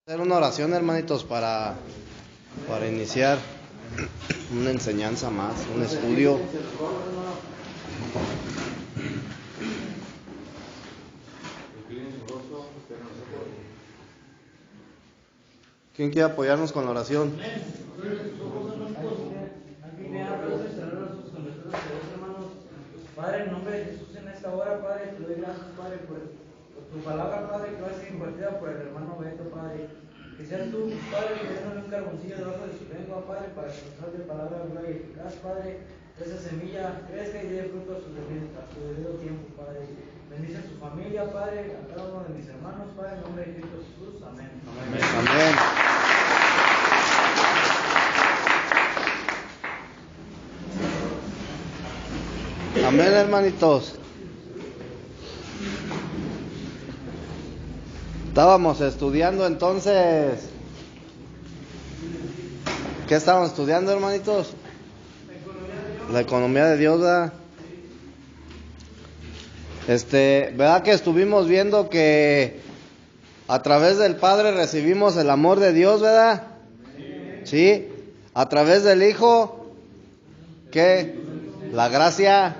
Hacer una oración, hermanitos, para iniciar una enseñanza más, un estudio. ¿Quién quiere apoyarnos con la oración? Padre, en nombre de Jesús, en esta hora, Padre, te doy gracias, Padre, por tu palabra, Padre, que va a ser impartida por el hermano Beto, Padre. Que seas tú, Padre, que déjame un carboncillo debajo de su lengua, Padre, para que nos salga palabra viva y eficaz, Padre. Que esa semilla crezca y dé fruto a su debido tiempo, Padre. Bendice a su familia, Padre, a cada uno de mis hermanos, Padre, en nombre de Cristo Jesús. Amén. Amén. Amén. Amén, hermanitos. Estábamos estudiando entonces. ¿Qué estábamos estudiando, hermanitos? La economía de Dios, ¿verdad? ¿Verdad que estuvimos viendo que a través del Padre recibimos el amor de Dios, ¿verdad? Sí. A través del Hijo, ¿qué? La gracia.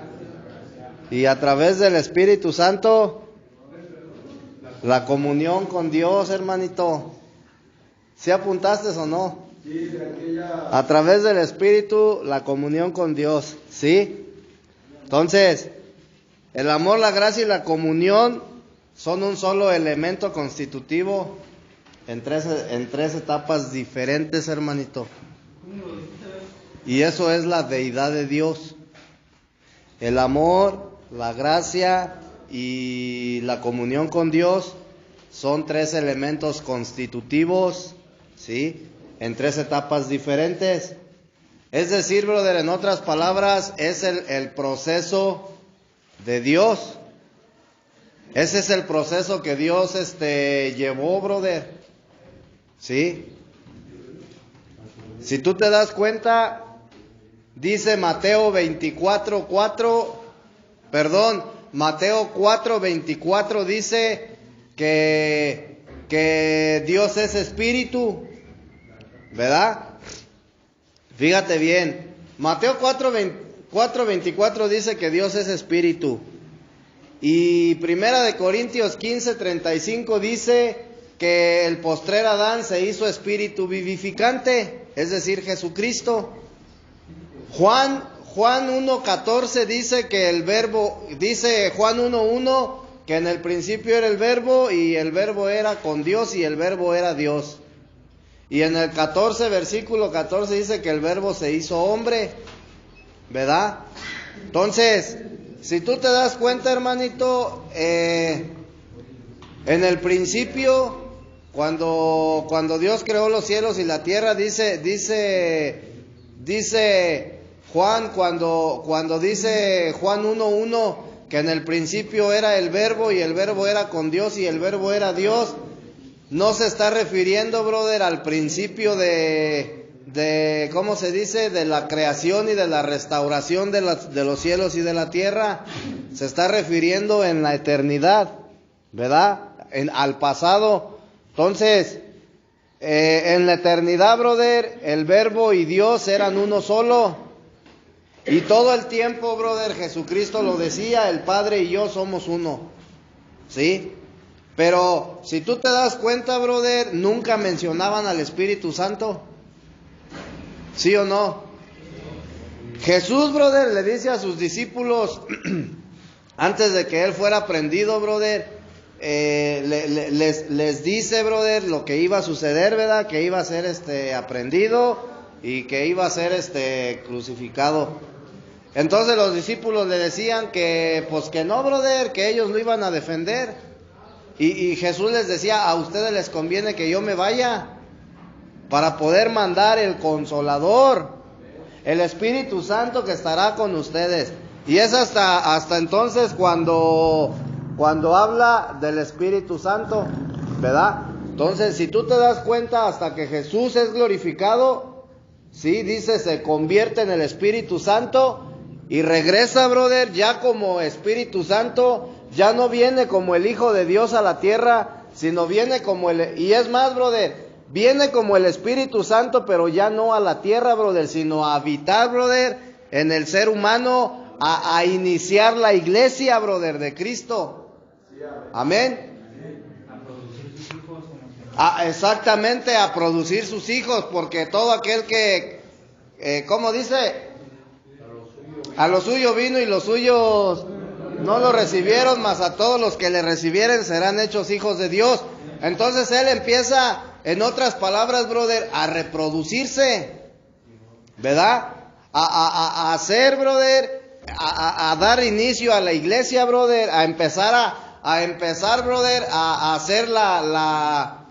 Y a través del Espíritu Santo, la comunión con Dios, hermanito. ¿Sí apuntaste o no? Sí, a través del Espíritu, la comunión con Dios, ¿sí? Entonces, el amor, la gracia y la comunión son un solo elemento constitutivo en tres etapas diferentes, hermanito. Y eso es la deidad de Dios. El amor, la gracia y la comunión con Dios son tres elementos constitutivos, ¿sí? En tres etapas diferentes. Es decir, brother, en otras palabras, es el proceso de Dios. Ese es el proceso que Dios llevó, brother. ¿Sí? Si tú te das cuenta, dice Mateo 4:24 dice que Dios es espíritu, ¿verdad? Fíjate bien, Mateo 4:24 dice que Dios es espíritu. Y Primera de Corintios 15:35 dice que el postrer Adán se hizo espíritu vivificante, es decir, Jesucristo. Juan 1:14 dice que el verbo, dice Juan 1:1 que en el principio era el verbo y el verbo era con Dios y el verbo era Dios. Y en el versículo 14 dice que el verbo se hizo hombre, ¿verdad? Entonces, si tú te das cuenta, hermanito, en el principio, cuando Dios creó los cielos y la tierra, dice Juan, cuando dice Juan 1:1 que en el principio era el verbo y el verbo era con Dios y el verbo era Dios, no se está refiriendo, brother, al principio de ¿cómo se dice? De la creación y de la restauración de los cielos y de la tierra. Se está refiriendo en la eternidad, ¿verdad? Al pasado. Entonces, en la eternidad, brother, el verbo y Dios eran uno solo. Y todo el tiempo, brother, Jesucristo lo decía, el Padre y yo somos uno. ¿Sí? Pero si tú te das cuenta, brother, nunca mencionaban al Espíritu Santo. ¿Sí o no? Jesús, brother, le dice a sus discípulos, antes de que él fuera prendido, brother, les dice, brother, lo que iba a suceder, ¿verdad? Que iba a ser aprendido y que iba a ser crucificado. Entonces los discípulos le decían que, pues que no, brother, que ellos lo iban a defender. Y Jesús les decía, a ustedes les conviene que yo me vaya para poder mandar el Consolador, el Espíritu Santo que estará con ustedes. Y es hasta entonces cuando habla del Espíritu Santo, ¿verdad? Entonces, si tú te das cuenta, hasta que Jesús es glorificado, sí, dice, se convierte en el Espíritu Santo y regresa, brother, ya como Espíritu Santo. Ya no viene como el Hijo de Dios a la tierra, sino viene como y es más, brother, viene como el Espíritu Santo, pero ya no a la tierra, brother, sino a habitar, brother, en el ser humano, a iniciar la iglesia, brother, de Cristo. Amén. Exactamente, a producir sus hijos, porque todo aquel que, ¿cómo dice? A lo suyo vino y los suyos no lo recibieron, mas a todos los que le recibieren serán hechos hijos de Dios. Entonces él empieza, en otras palabras, brother, a reproducirse, ¿verdad? A hacer, brother, a dar inicio a la iglesia, brother, a empezar, brother, a hacer la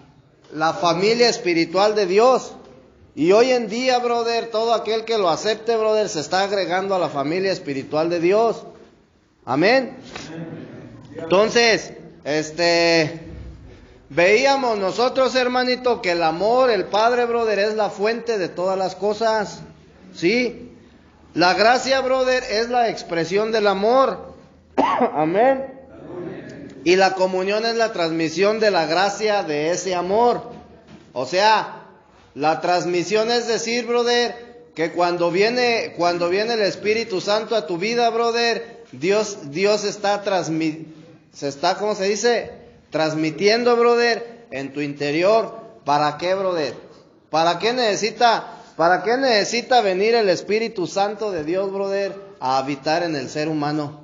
familia espiritual de Dios. Y hoy en día, brother, todo aquel que lo acepte, brother, se está agregando a la familia espiritual de Dios. Amén. Entonces, veíamos nosotros, hermanito, que el amor, el Padre, brother, es la fuente de todas las cosas. ¿Sí? La gracia, brother, es la expresión del amor. Amén. Y la comunión es la transmisión de la gracia de ese amor. O sea, la transmisión es decir, brother, que cuando viene el Espíritu Santo a tu vida, brother, Dios está ¿cómo se dice? Transmitiendo, brother, en tu interior. ¿Para qué, brother? ¿Para qué necesita venir el Espíritu Santo de Dios, brother, a habitar en el ser humano?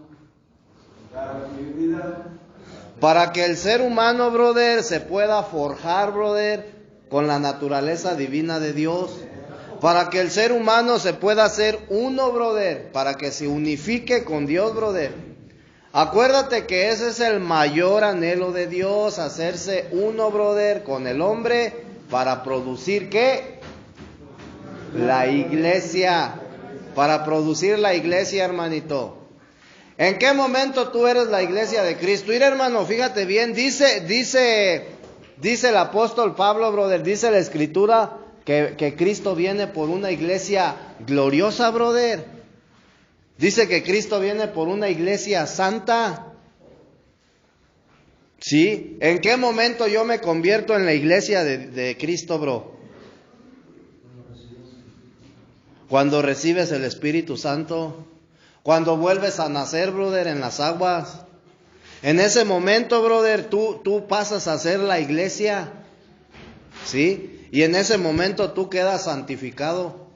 Para que el ser humano, brother, se pueda forjar, brother, con la naturaleza divina de Dios. Para que el ser humano se pueda hacer uno, brother. Para que se unifique con Dios, brother. Acuérdate que ese es el mayor anhelo de Dios, hacerse uno, brother, con el hombre, para producir, ¿qué? La iglesia. Para producir la iglesia, hermanito. ¿En qué momento tú eres la iglesia de Cristo? Mira, hermano, fíjate bien, dice el apóstol Pablo, brother, dice la Escritura que Cristo viene por una iglesia gloriosa, brother. Dice que Cristo viene por una iglesia santa. ¿Sí? ¿En qué momento yo me convierto en la iglesia de Cristo, bro? Cuando recibes el Espíritu Santo. Cuando vuelves a nacer, brother, en las aguas. En ese momento, brother, tú pasas a ser la iglesia. ¿Sí? Y en ese momento tú quedas santificado.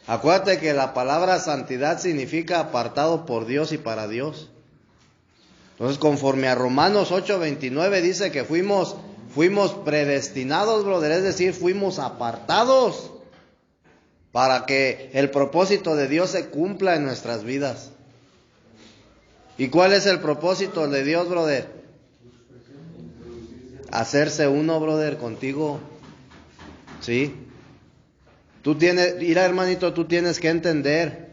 Acuérdate que la palabra santidad significa apartado por Dios y para Dios. Entonces, conforme a Romanos 8:29 dice que fuimos predestinados, brother, es decir, fuimos apartados para que el propósito de Dios se cumpla en nuestras vidas. ¿Y cuál es el propósito de Dios, brother? Hacerse uno, brother, contigo. ¿Sí? Mira, hermanito, tú tienes que entender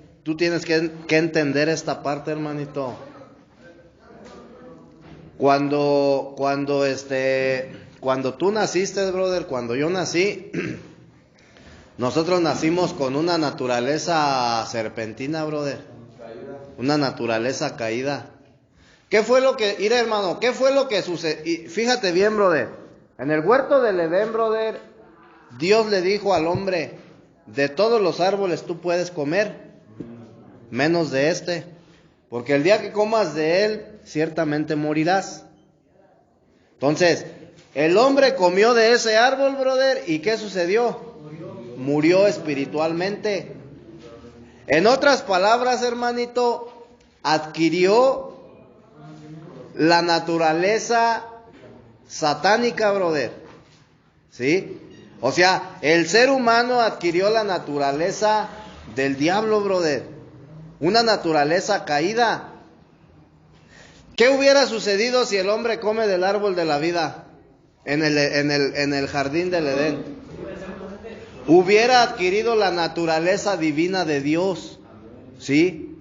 esta parte, hermanito. Cuando tú naciste, brother, cuando yo nací, nosotros nacimos con una naturaleza serpentina, brother. Una naturaleza caída. Mira, hermano, ¿qué fue lo que sucedió? Fíjate bien, brother. En el huerto del Edén, brother, Dios le dijo al hombre: de todos los árboles tú puedes comer, menos de este, porque el día que comas de él, ciertamente morirás. Entonces, el hombre comió de ese árbol, brother, ¿y qué sucedió? Murió espiritualmente. En otras palabras, hermanito, adquirió la naturaleza satánica, brother. ¿Sí? O sea, el ser humano adquirió la naturaleza del diablo, brother. Una naturaleza caída. ¿Qué hubiera sucedido si el hombre come del árbol de la vida en el jardín del Edén? Hubiera adquirido la naturaleza divina de Dios. ¿Sí?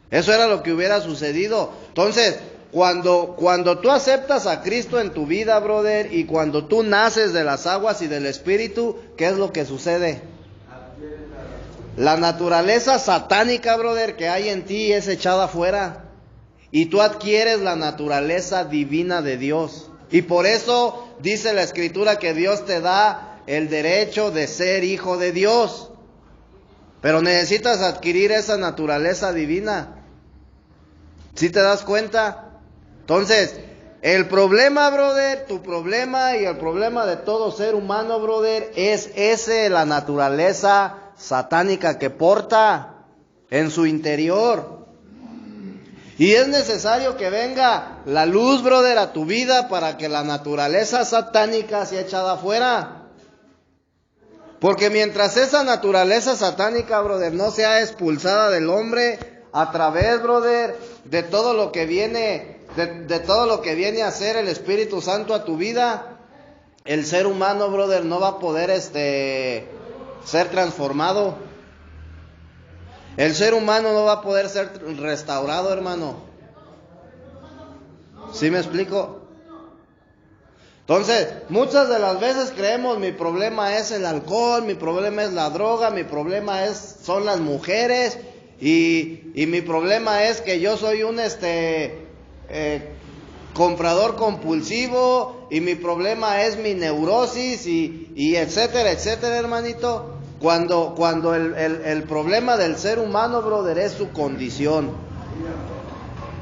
Eso era lo que hubiera sucedido. Entonces, cuando tú aceptas a Cristo en tu vida, brother, y cuando tú naces de las aguas y del Espíritu, ¿qué es lo que sucede? La naturaleza satánica, brother, que hay en ti es echada fuera. Y tú adquieres la naturaleza divina de Dios. Y por eso dice la Escritura que Dios te da el derecho de ser hijo de Dios. Pero necesitas adquirir esa naturaleza divina. ¿Sí te das cuenta? Entonces, el problema, brother, tu problema y el problema de todo ser humano, brother, es la naturaleza satánica que porta en su interior. Y es necesario que venga la luz, brother, a tu vida para que la naturaleza satánica sea echada afuera. Porque mientras esa naturaleza satánica, brother, no sea expulsada del hombre a través, brother, de todo lo que viene, de todo lo que viene a hacer el Espíritu Santo a tu vida, el ser humano, brother, no va a poder ser transformado. El ser humano no va a poder ser restaurado, hermano. ¿Sí me explico? Entonces, muchas de las veces creemos mi problema es el alcohol, mi problema es la droga, mi problema son las mujeres y mi problema es que yo soy un comprador compulsivo y mi problema es mi neurosis y etcétera, etcétera, hermanito. Cuando el problema del ser humano, brother, es su condición.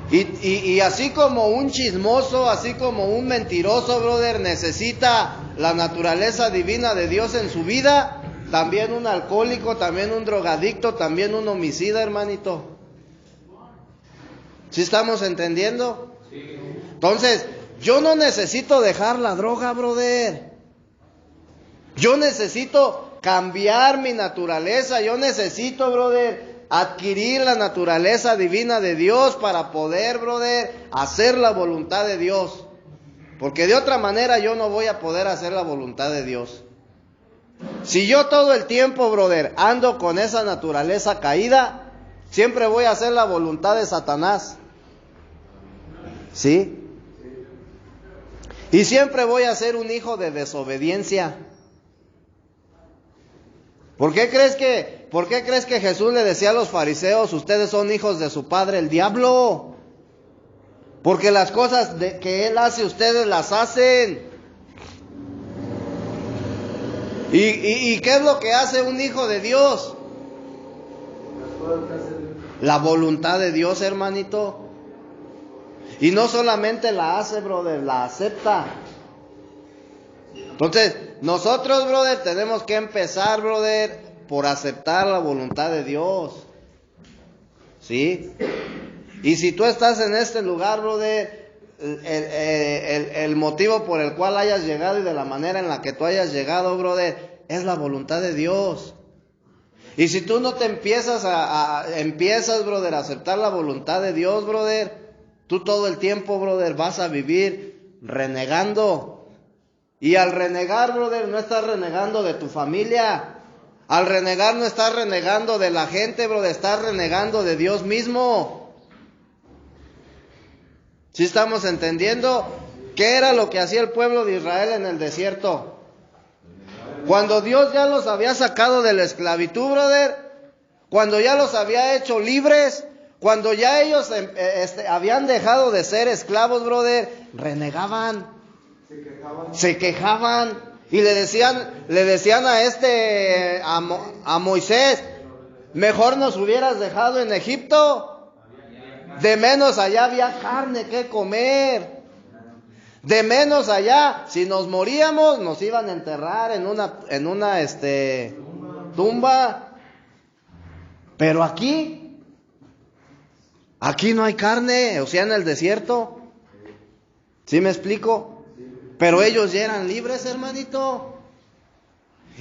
Y así como un chismoso, así como un mentiroso, brother, necesita la naturaleza divina de Dios en su vida, también un alcohólico, también un drogadicto, también un homicida, hermanito. ¿Sí estamos entendiendo? Entonces, yo no necesito dejar la droga, brother. Yo necesito cambiar mi naturaleza, yo necesito, brother, adquirir la naturaleza divina de Dios para poder, brother, hacer la voluntad de Dios. Porque de otra manera yo no voy a poder hacer la voluntad de Dios. Si yo todo el tiempo, brother, ando con esa naturaleza caída, siempre voy a hacer la voluntad de Satanás. ¿Sí? Y siempre voy a ser un hijo de desobediencia. ¿Por qué crees que Jesús le decía a los fariseos, ustedes son hijos de su padre el diablo? Porque las cosas que él hace, ustedes las hacen. ¿Y qué es lo que hace un hijo de Dios? La voluntad de Dios, hermanito. Y no solamente la hace, brother, la acepta. Entonces, nosotros, brother, tenemos que empezar, brother, por aceptar la voluntad de Dios. ¿Sí? Y si tú estás en este lugar, brother, el motivo por el cual hayas llegado y de la manera en la que tú hayas llegado, brother, es la voluntad de Dios. Y si tú no te empiezas, brother, a aceptar la voluntad de Dios, brother, tú todo el tiempo, brother, vas a vivir renegando. Y al renegar, brother, no estás renegando de tu familia. Al renegar no estás renegando de la gente, brother, estás renegando de Dios mismo. ¿Sí estamos entendiendo? ¿Qué era lo que hacía el pueblo de Israel en el desierto? Cuando Dios ya los había sacado de la esclavitud, brother, cuando ya los había hecho libres, cuando ya ellos habían dejado de ser esclavos, brother, renegaban. Se quejaban y le decían a Moisés, mejor nos hubieras dejado en Egipto, de menos allá había carne que comer, de menos allá, si nos moríamos nos iban a enterrar en una tumba, pero aquí no hay carne, o sea, en el desierto. ¿Sí me explico? Pero ellos ya eran libres, hermanito.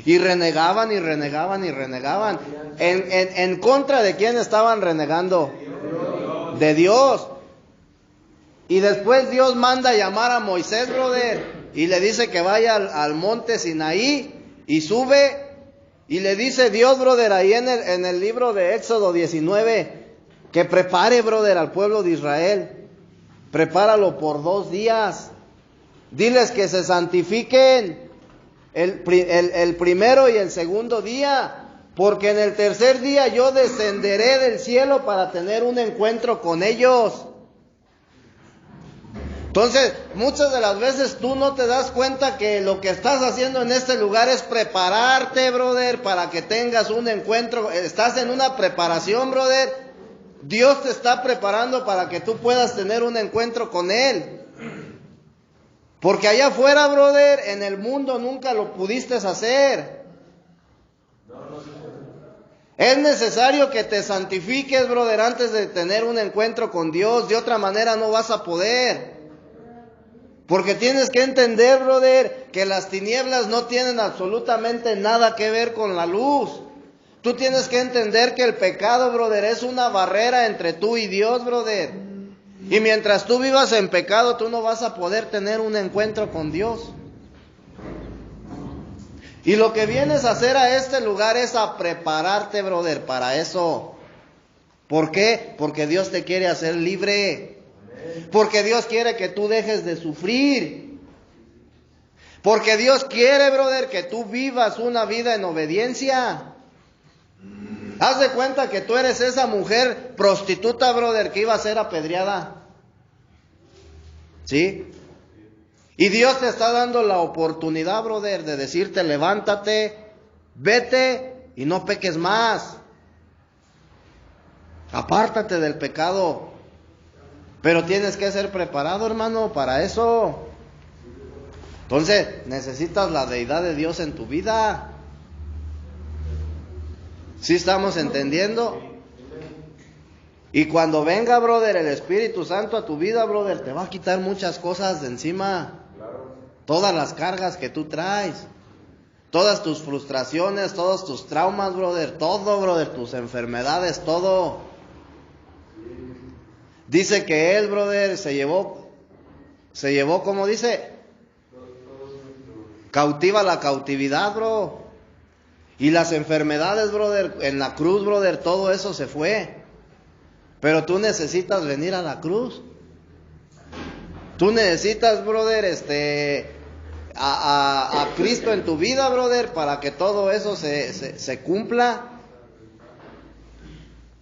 Y renegaban y renegaban y renegaban. ¿En contra de quién estaban renegando? De Dios. Y después Dios manda llamar a Moisés, brother, y le dice que vaya al monte Sinaí y sube. Y le dice Dios, brother, ahí en el libro de Éxodo 19, que prepare, brother, al pueblo de Israel. Prepáralo por 2 días. Diles que se santifiquen el primero y el segundo día, porque en el tercer día yo descenderé del cielo para tener un encuentro con ellos. Entonces, muchas de las veces tú no te das cuenta que lo que estás haciendo en este lugar es prepararte, brother, para que tengas un encuentro. Estás en una preparación, brother. Dios te está preparando para que tú puedas tener un encuentro con Él. Porque allá afuera, brother, en el mundo nunca lo pudiste hacer. Es necesario que te santifiques, brother, antes de tener un encuentro con Dios. De otra manera no vas a poder. Porque tienes que entender, brother, que las tinieblas no tienen absolutamente nada que ver con la luz. Tú tienes que entender que el pecado, brother, es una barrera entre tú y Dios, brother. Y mientras tú vivas en pecado, tú no vas a poder tener un encuentro con Dios. Y lo que vienes a hacer a este lugar es a prepararte, brother, para eso. ¿Por qué? Porque Dios te quiere hacer libre. Porque Dios quiere que tú dejes de sufrir. Porque Dios quiere, brother, que tú vivas una vida en obediencia. Haz de cuenta que tú eres esa mujer prostituta, brother, que iba a ser apedreada. ¿Sí? Y Dios te está dando la oportunidad, brother, de decirte: levántate, vete y no peques más. Apártate del pecado. Pero tienes que ser preparado, hermano, para eso. Entonces, necesitas la deidad de Dios en tu vida. ¿Sí estamos entendiendo? Y cuando venga, brother, el Espíritu Santo a tu vida, brother, te va a quitar muchas cosas de encima. Todas las cargas que tú traes. Todas tus frustraciones, todos tus traumas, brother. Todo, brother, tus enfermedades, todo. Dice que él, brother, se llevó, como dice, cautiva la cautividad, bro. Y las enfermedades, brother, en la cruz, brother, todo eso se fue. Pero tú necesitas venir a la cruz. Tú necesitas, brother, a Cristo en tu vida, brother, para que todo eso se cumpla.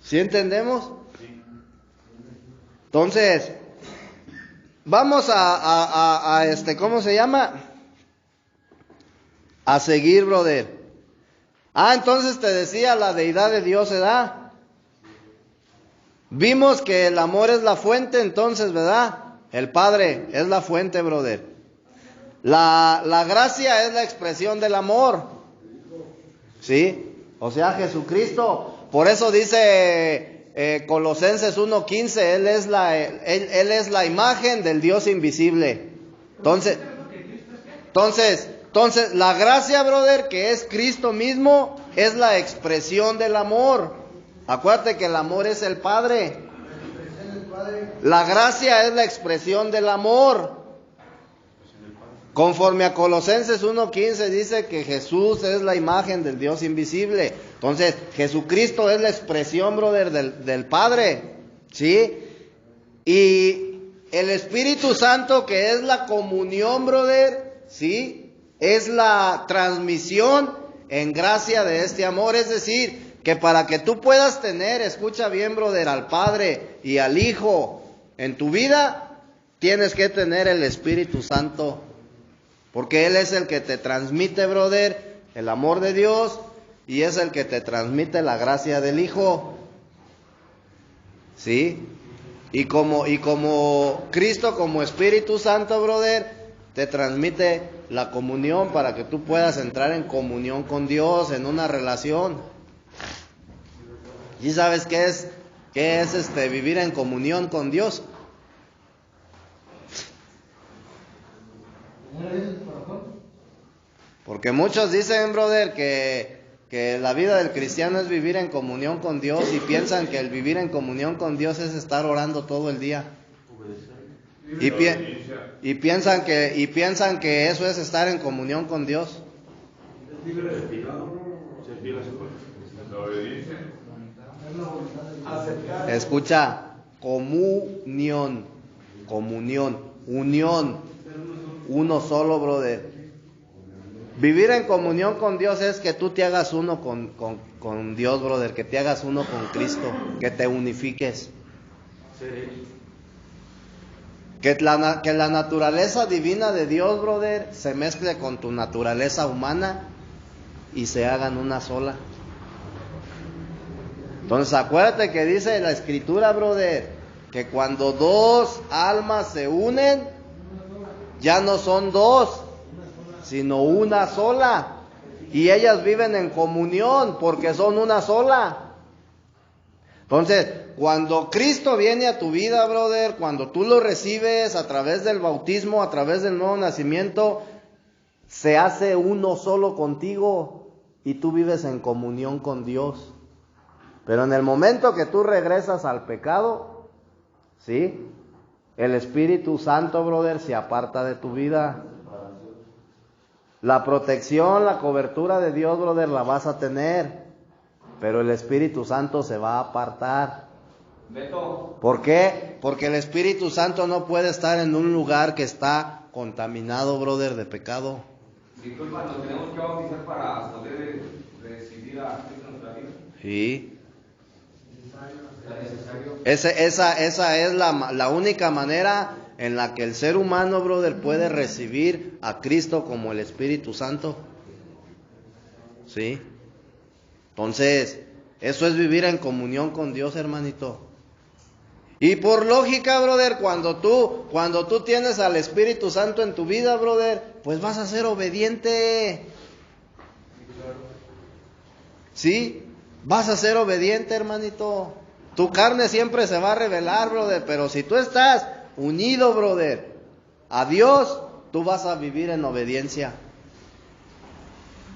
¿Sí entendemos? Entonces, vamos ¿cómo se llama? A seguir, brother. Entonces te decía la deidad de Dios, ¿verdad? Vimos que el amor es la fuente, entonces, ¿verdad? El Padre es la fuente, brother. La gracia es la expresión del amor. ¿Sí? O sea, Jesucristo. Por eso dice Colosenses 1:15, Él es la imagen del Dios invisible. Entonces, la gracia, brother, que es Cristo mismo, es la expresión del amor. Acuérdate que el amor es el Padre. La gracia es la expresión del amor. Conforme a Colosenses 1:15 dice que Jesús es la imagen del Dios invisible. Entonces, Jesucristo es la expresión, brother, del Padre. ¿Sí? Y el Espíritu Santo, que es la comunión, brother, ¿sí? Es la transmisión en gracia de este amor. Es decir, que para que tú puedas tener, escucha bien, brother, al Padre y al Hijo en tu vida, tienes que tener el Espíritu Santo. Porque Él es el que te transmite, brother, el amor de Dios, y es el que te transmite la gracia del Hijo. ¿Sí? Y como Cristo, como Espíritu Santo, brother, te transmite la comunión para que tú puedas entrar en comunión con Dios, en una relación. ¿Y sabes qué es vivir en comunión con Dios? Porque muchos dicen, brother, que la vida del cristiano es vivir en comunión con Dios, y piensan que el vivir en comunión con Dios es estar orando todo el día. Y piensan que eso es estar en comunión con Dios. Escucha, comunión, unión, uno solo, brother. Vivir en comunión con Dios es que tú te hagas uno con Dios, brother, que te hagas uno con Cristo, que te unifiques. Que la naturaleza divina de Dios, brother, se mezcle con tu naturaleza humana y se hagan una sola. Entonces acuérdate que dice la escritura, brother, que cuando dos almas se unen, ya no son dos, sino una sola. Y ellas viven en comunión porque son una sola. Entonces, cuando Cristo viene a tu vida, brother, cuando tú lo recibes a través del bautismo, a través del nuevo nacimiento, se hace uno solo contigo y tú vives en comunión con Dios. Pero en el momento que tú regresas al pecado, ¿sí? El Espíritu Santo, brother, se aparta de tu vida. La protección, la cobertura de Dios, brother, la vas a tener. Pero el Espíritu Santo se va a apartar. ¿Por qué? Porque el Espíritu Santo no puede estar en un lugar que está contaminado, brother, de pecado. Disculpa, ¿nos tenemos que bautizar para poder recibir a Cristo en nuestra vida? Sí. ¿Es necesario? Esa es la única manera en la que el ser humano, brother, puede recibir a Cristo como el Espíritu Santo. ¿Sí? Entonces, eso es vivir en comunión con Dios, hermanito. Y por lógica, brother, cuando tú tienes al Espíritu Santo en tu vida, brother, pues vas a ser obediente. ¿Sí? Vas a ser obediente, hermanito. Tu carne siempre se va a rebelar, brother, pero si tú estás unido, brother, a Dios, tú vas a vivir en obediencia.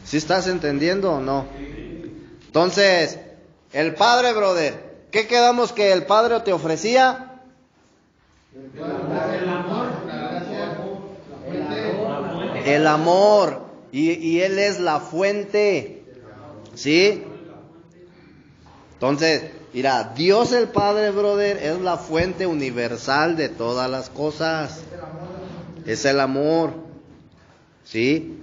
¿Sí estás entendiendo o no? Entonces, el Padre, brother, ¿qué quedamos que el Padre te ofrecía? El amor. Y Él es la fuente. ¿Sí? Entonces, mira, Dios el Padre, brother, es la fuente universal de todas las cosas. Es el amor. ¿Sí?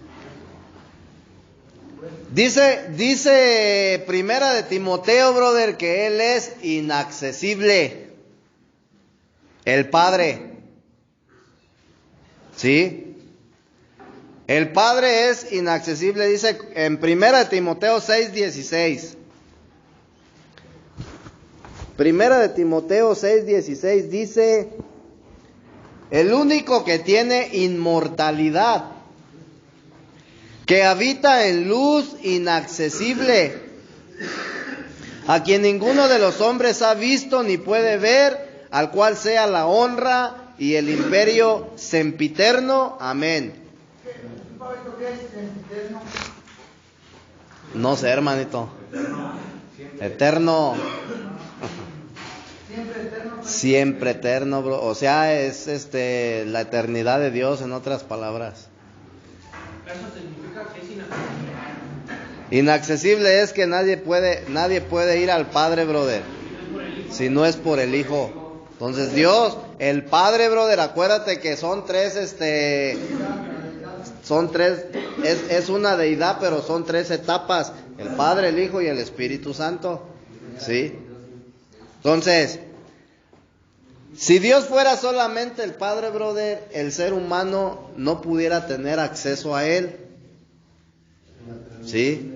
Dice Primera de Timoteo, brother, que Él es inaccesible. El Padre. ¿Sí? El Padre es inaccesible, dice en Primera de Timoteo 6:16. Primera de Timoteo 6:16 dice: el único que tiene inmortalidad, que habita en luz inaccesible, a quien ninguno de los hombres ha visto ni puede ver, al cual sea la honra y el imperio sempiterno. Amén. No sé, hermanito. Eterno. Siempre eterno, bro. O sea, es la eternidad de Dios, en otras palabras. Eso significa que es inaccesible. Inaccesible es que nadie puede ir al Padre, brother, si no es por el Hijo. Entonces Dios, el Padre, brother, acuérdate que son tres, es una deidad, pero son tres etapas: el Padre, el Hijo y el Espíritu Santo. ¿Sí? Entonces, si Dios fuera solamente el Padre, brother, el ser humano no pudiera tener acceso a Él. ¿Sí?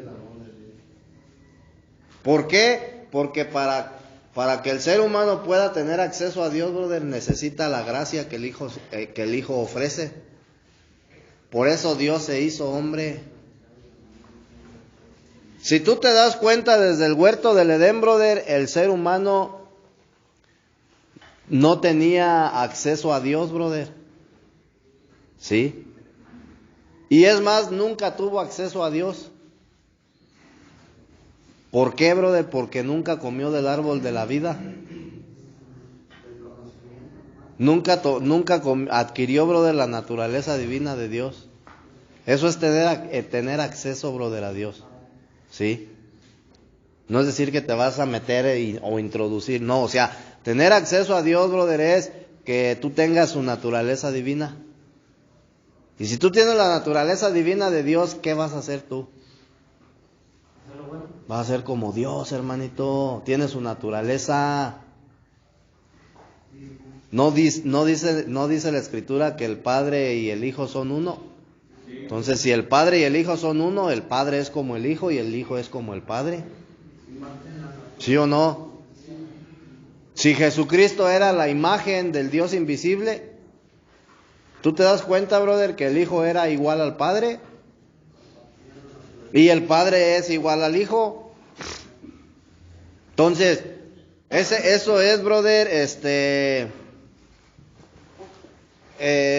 ¿Por qué? Porque para que el ser humano pueda tener acceso a Dios, brother, necesita la gracia que el Hijo ofrece. Por eso Dios se hizo hombre. Si tú te das cuenta, desde el huerto del Edén, brother, el ser humano no tenía acceso a Dios, brother. ¿Sí? Y es más, nunca tuvo acceso a Dios. ¿Por qué, brother? Porque nunca comió del árbol de la vida. Nunca adquirió, brother, la naturaleza divina de Dios. Eso es tener acceso, brother, a Dios. ¿Sí? No es decir que te vas a meter o introducir, no, o sea, tener acceso a Dios, brother, es que tú tengas su naturaleza divina. Y si tú tienes la naturaleza divina de Dios, ¿qué vas a hacer tú? Vas a ser como Dios, hermanito. Tienes su naturaleza. No dice la Escritura que el Padre y el Hijo son uno. Entonces, si el Padre y el Hijo son uno, el Padre es como el Hijo y el Hijo es como el Padre. ¿Sí o no? Si Jesucristo era la imagen del Dios invisible, ¿tú te das cuenta, brother, que el Hijo era igual al Padre? Y el Padre es igual al Hijo. Entonces, eso es, brother,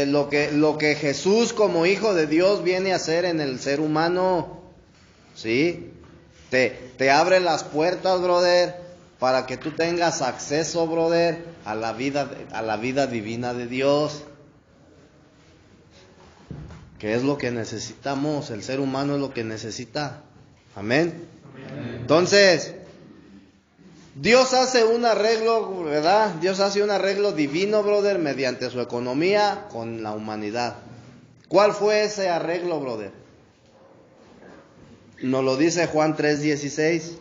lo que Jesús como Hijo de Dios viene a hacer en el ser humano. ¿Sí? Te abre las puertas, brother, para que tú tengas acceso, brother, a la vida divina de Dios. Que es lo que necesitamos, el ser humano es lo que necesita. Amén. Entonces, Dios hace un arreglo, ¿verdad? Dios hace un arreglo divino, brother, mediante su economía con la humanidad. ¿Cuál fue ese arreglo, brother? Nos lo dice Juan 3:16.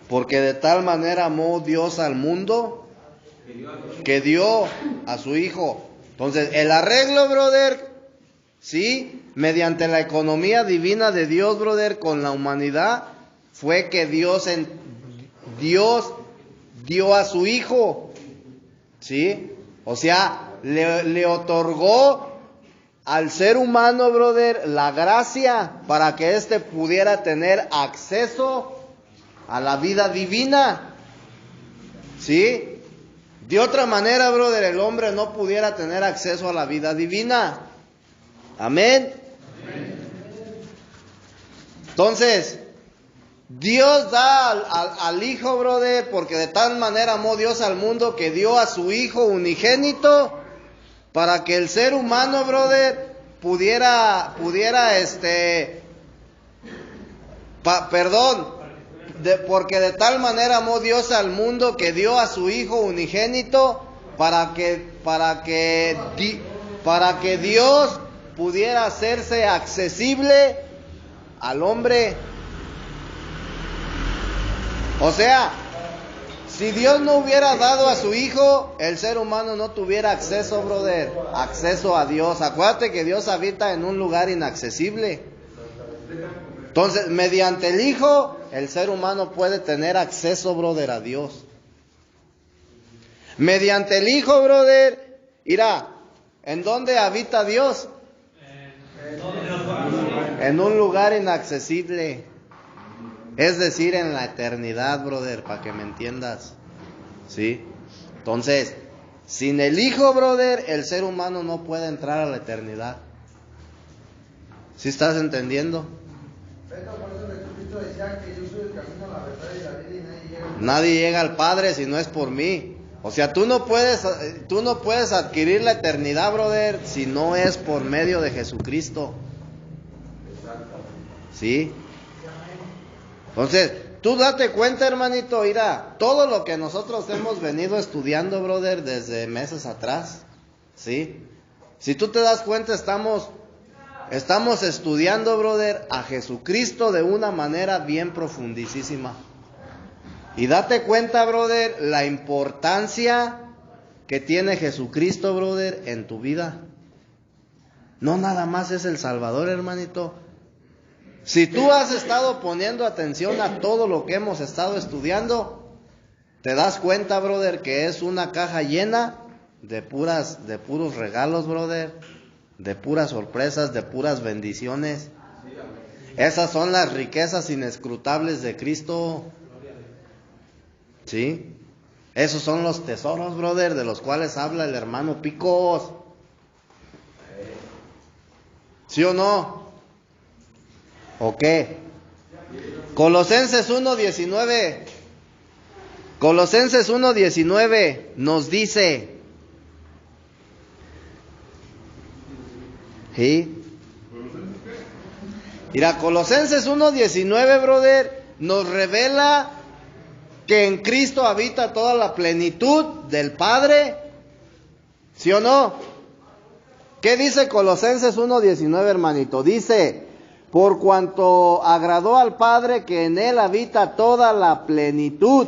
Porque de tal manera amó Dios al mundo que dio a su Hijo. Entonces, el arreglo, brother, ¿sí? Mediante la economía divina de Dios, brother, con la humanidad, fue que Dios dio a su Hijo, ¿sí? O sea, le otorgó al ser humano, brother, la gracia para que éste pudiera tener acceso a la vida divina, ¿sí? De otra manera, brother, el hombre no pudiera tener acceso a la vida divina. Amén. Entonces, Dios da al Hijo, brother, porque de tal manera amó Dios al mundo que dio a su Hijo unigénito para que el ser humano, brother, pudiera porque de tal manera amó Dios al mundo que dio a su Hijo unigénito para que Dios pudiera hacerse accesible al hombre. O sea, si Dios no hubiera dado a su Hijo, el ser humano no tuviera acceso, brother, acceso a Dios. Acuérdate que Dios habita en un lugar inaccesible. Entonces, mediante el Hijo, el ser humano puede tener acceso, brother, a Dios. Mediante el Hijo, brother, irá, ¿en dónde habita Dios? En un lugar inaccesible. Es decir, en la eternidad, brother, para que me entiendas. ¿Sí? Entonces, sin el Hijo, brother, el ser humano no puede entrar a la eternidad. ¿Sí estás entendiendo? Nadie llega al Padre si no es por mí. O sea, tú no puedes adquirir la eternidad, brother, si no es por medio de Jesucristo. ¿Sí? Entonces, tú date cuenta, hermanito, mira, todo lo que nosotros hemos venido estudiando, brother, desde meses atrás, ¿sí? Si tú te das cuenta, estamos estudiando, brother, a Jesucristo de una manera bien profundísima. Y date cuenta, brother, la importancia que tiene Jesucristo, brother, en tu vida. No nada más es el Salvador, hermanito. Si tú has estado poniendo atención a todo lo que hemos estado estudiando, te das cuenta, brother, que es una caja llena de puros regalos, brother, de puras sorpresas, de puras bendiciones. Esas son las riquezas inescrutables de Cristo. ¿Sí? Esos son los tesoros, brother, de los cuales habla el hermano Picos. ¿Sí o no? ¿O qué? Colosenses 1:19. Colosenses 1:19 nos dice. ¿Sí? Mira, Colosenses 1:19, brother, nos revela que en Cristo habita toda la plenitud del Padre. ¿Sí o no? ¿Qué dice Colosenses 1:19, hermanito? Dice: por cuanto agradó al Padre que en Él habita toda la plenitud.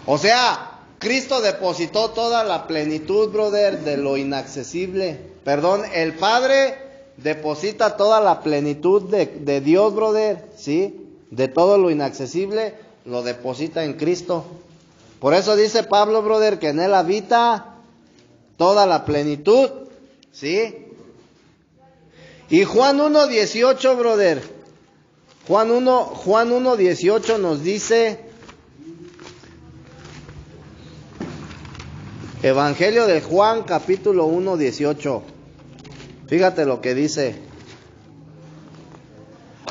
O sea, Cristo depositó toda la plenitud, brother, de lo inaccesible. Perdón, el Padre deposita toda la plenitud de Dios, brother, ¿sí? De todo lo inaccesible, lo deposita en Cristo. Por eso dice Pablo, brother, que en Él habita toda la plenitud, ¿sí? Y Juan 1:18, brother. Juan 1:18 nos dice, Evangelio de Juan, capítulo 1:18. Fíjate lo que dice.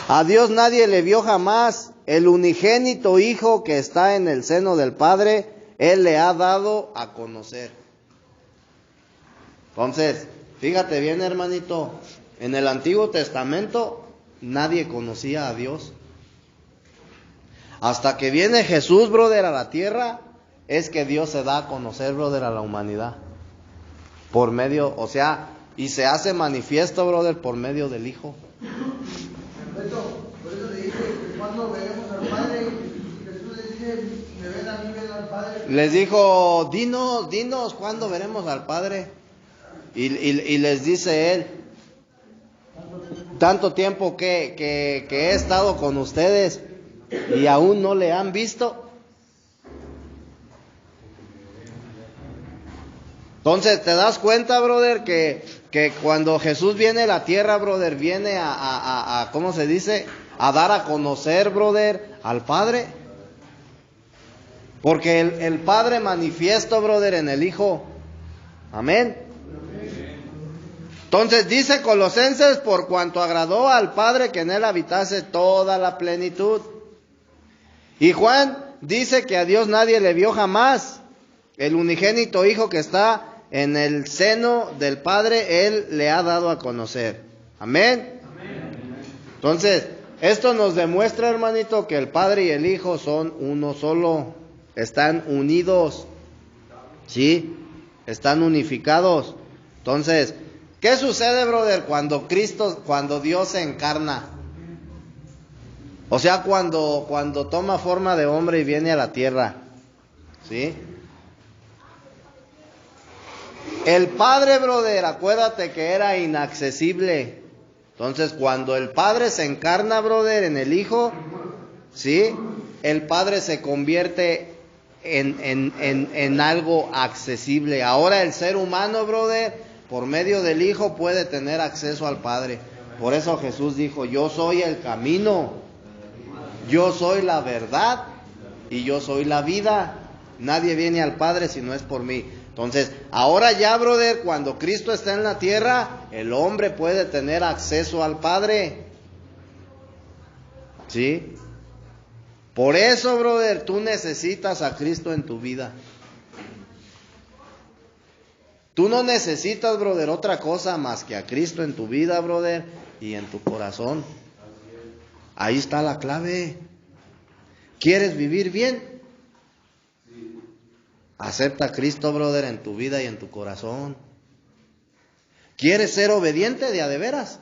A Dios nadie le vio jamás. El unigénito Hijo que está en el seno del Padre, Él le ha dado a conocer. Entonces, fíjate bien, hermanito. En el Antiguo Testamento nadie conocía a Dios. Hasta que viene Jesús, brother, a la tierra, es que Dios se da a conocer, brother, a la humanidad. Por medio, o sea, y se hace manifiesto, brother, por medio del Hijo. Por eso le dije, ¿cuándo veremos al Padre? Y Jesús le dice, me ven a mí, ven al Padre. Les dijo, dinos, ¿cuándo veremos al Padre? Y les dice Él, tanto tiempo que he estado con ustedes y aún no le han visto. Entonces, ¿te das cuenta, brother, que cuando Jesús viene a la tierra, brother, viene a ¿cómo se dice? A dar a conocer, brother, al Padre? Porque el Padre manifiesto, brother, en el Hijo. Amén. Entonces dice Colosenses, por cuanto agradó al Padre que en Él habitase toda la plenitud. Y Juan dice que a Dios nadie le vio jamás. El unigénito Hijo que está en el seno del Padre, Él le ha dado a conocer. Amén. Entonces, esto nos demuestra, hermanito, que el Padre y el Hijo son uno solo. Están unidos. ¿Sí? Están unificados. Entonces, ¿qué sucede, brother, cuando Dios se encarna? O sea, cuando toma forma de hombre y viene a la tierra. ¿Sí? El Padre, brother, acuérdate que era inaccesible. Entonces, cuando el Padre se encarna, brother, en el Hijo, ¿sí? El Padre se convierte en algo accesible. Ahora el ser humano, brother, por medio del Hijo puede tener acceso al Padre. Por eso Jesús dijo, yo soy el camino, yo soy la verdad y yo soy la vida. Nadie viene al Padre si no es por mí. Entonces, ahora ya, brother, cuando Cristo está en la tierra, el hombre puede tener acceso al Padre. ¿Sí? Por eso, brother, tú necesitas a Cristo en tu vida. Tú no necesitas, brother, otra cosa más que a Cristo en tu vida, brother, y en tu corazón. Ahí está la clave. ¿Quieres vivir bien? Acepta a Cristo, brother, en tu vida y en tu corazón. ¿Quieres ser obediente de a de veras?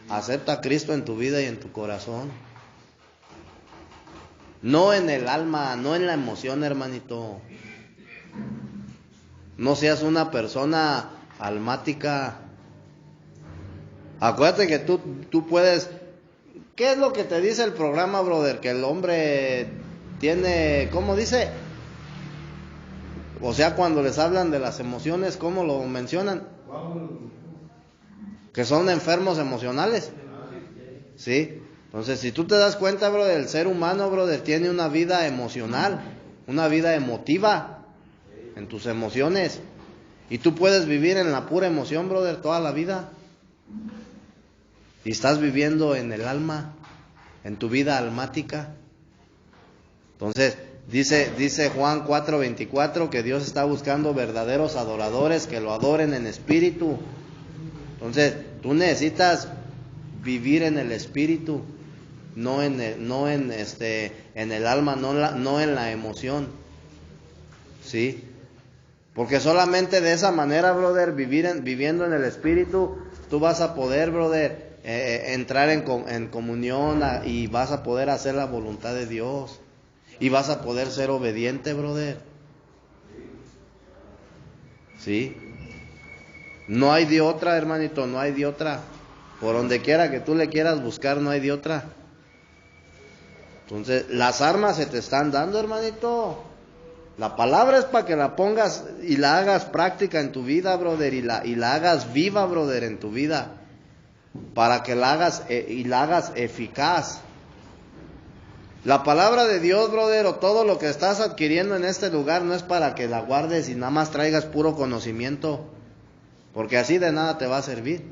Acepta a Cristo en tu vida y en tu corazón. No en el alma, no en la emoción, hermanito. No seas una persona almática. Acuérdate que tú puedes... ¿Qué es lo que te dice el programa, brother? Que el hombre tiene... ¿Cómo dice? O sea, cuando les hablan de las emociones, ¿cómo lo mencionan? Que son enfermos emocionales. ¿Sí? Entonces, si tú te das cuenta, brother, el ser humano, brother, tiene una vida emocional, una vida emotiva, en tus emociones. Y tú puedes vivir en la pura emoción, brother, toda la vida. Y estás viviendo en el alma, en tu vida almática. Entonces, dice Juan 4:24 que Dios está buscando verdaderos adoradores que lo adoren en espíritu. Entonces, tú necesitas vivir en el espíritu, no en el alma, no en la emoción. ¿Sí? Porque solamente de esa manera, brother, viviendo en el espíritu, tú vas a poder, brother, entrar en comunión y vas a poder hacer la voluntad de Dios. Y vas a poder ser obediente, brother. ¿Sí? No hay de otra, hermanito, no hay de otra. Por donde quiera que tú le quieras buscar, no hay de otra. Entonces, las armas se te están dando, hermanito. La palabra es para que la pongas y la hagas práctica en tu vida, brother, y la hagas viva, brother, en tu vida. Para que la hagas y la hagas eficaz. La palabra de Dios, brother, o todo lo que estás adquiriendo en este lugar no es para que la guardes y nada más traigas puro conocimiento. Porque así de nada te va a servir.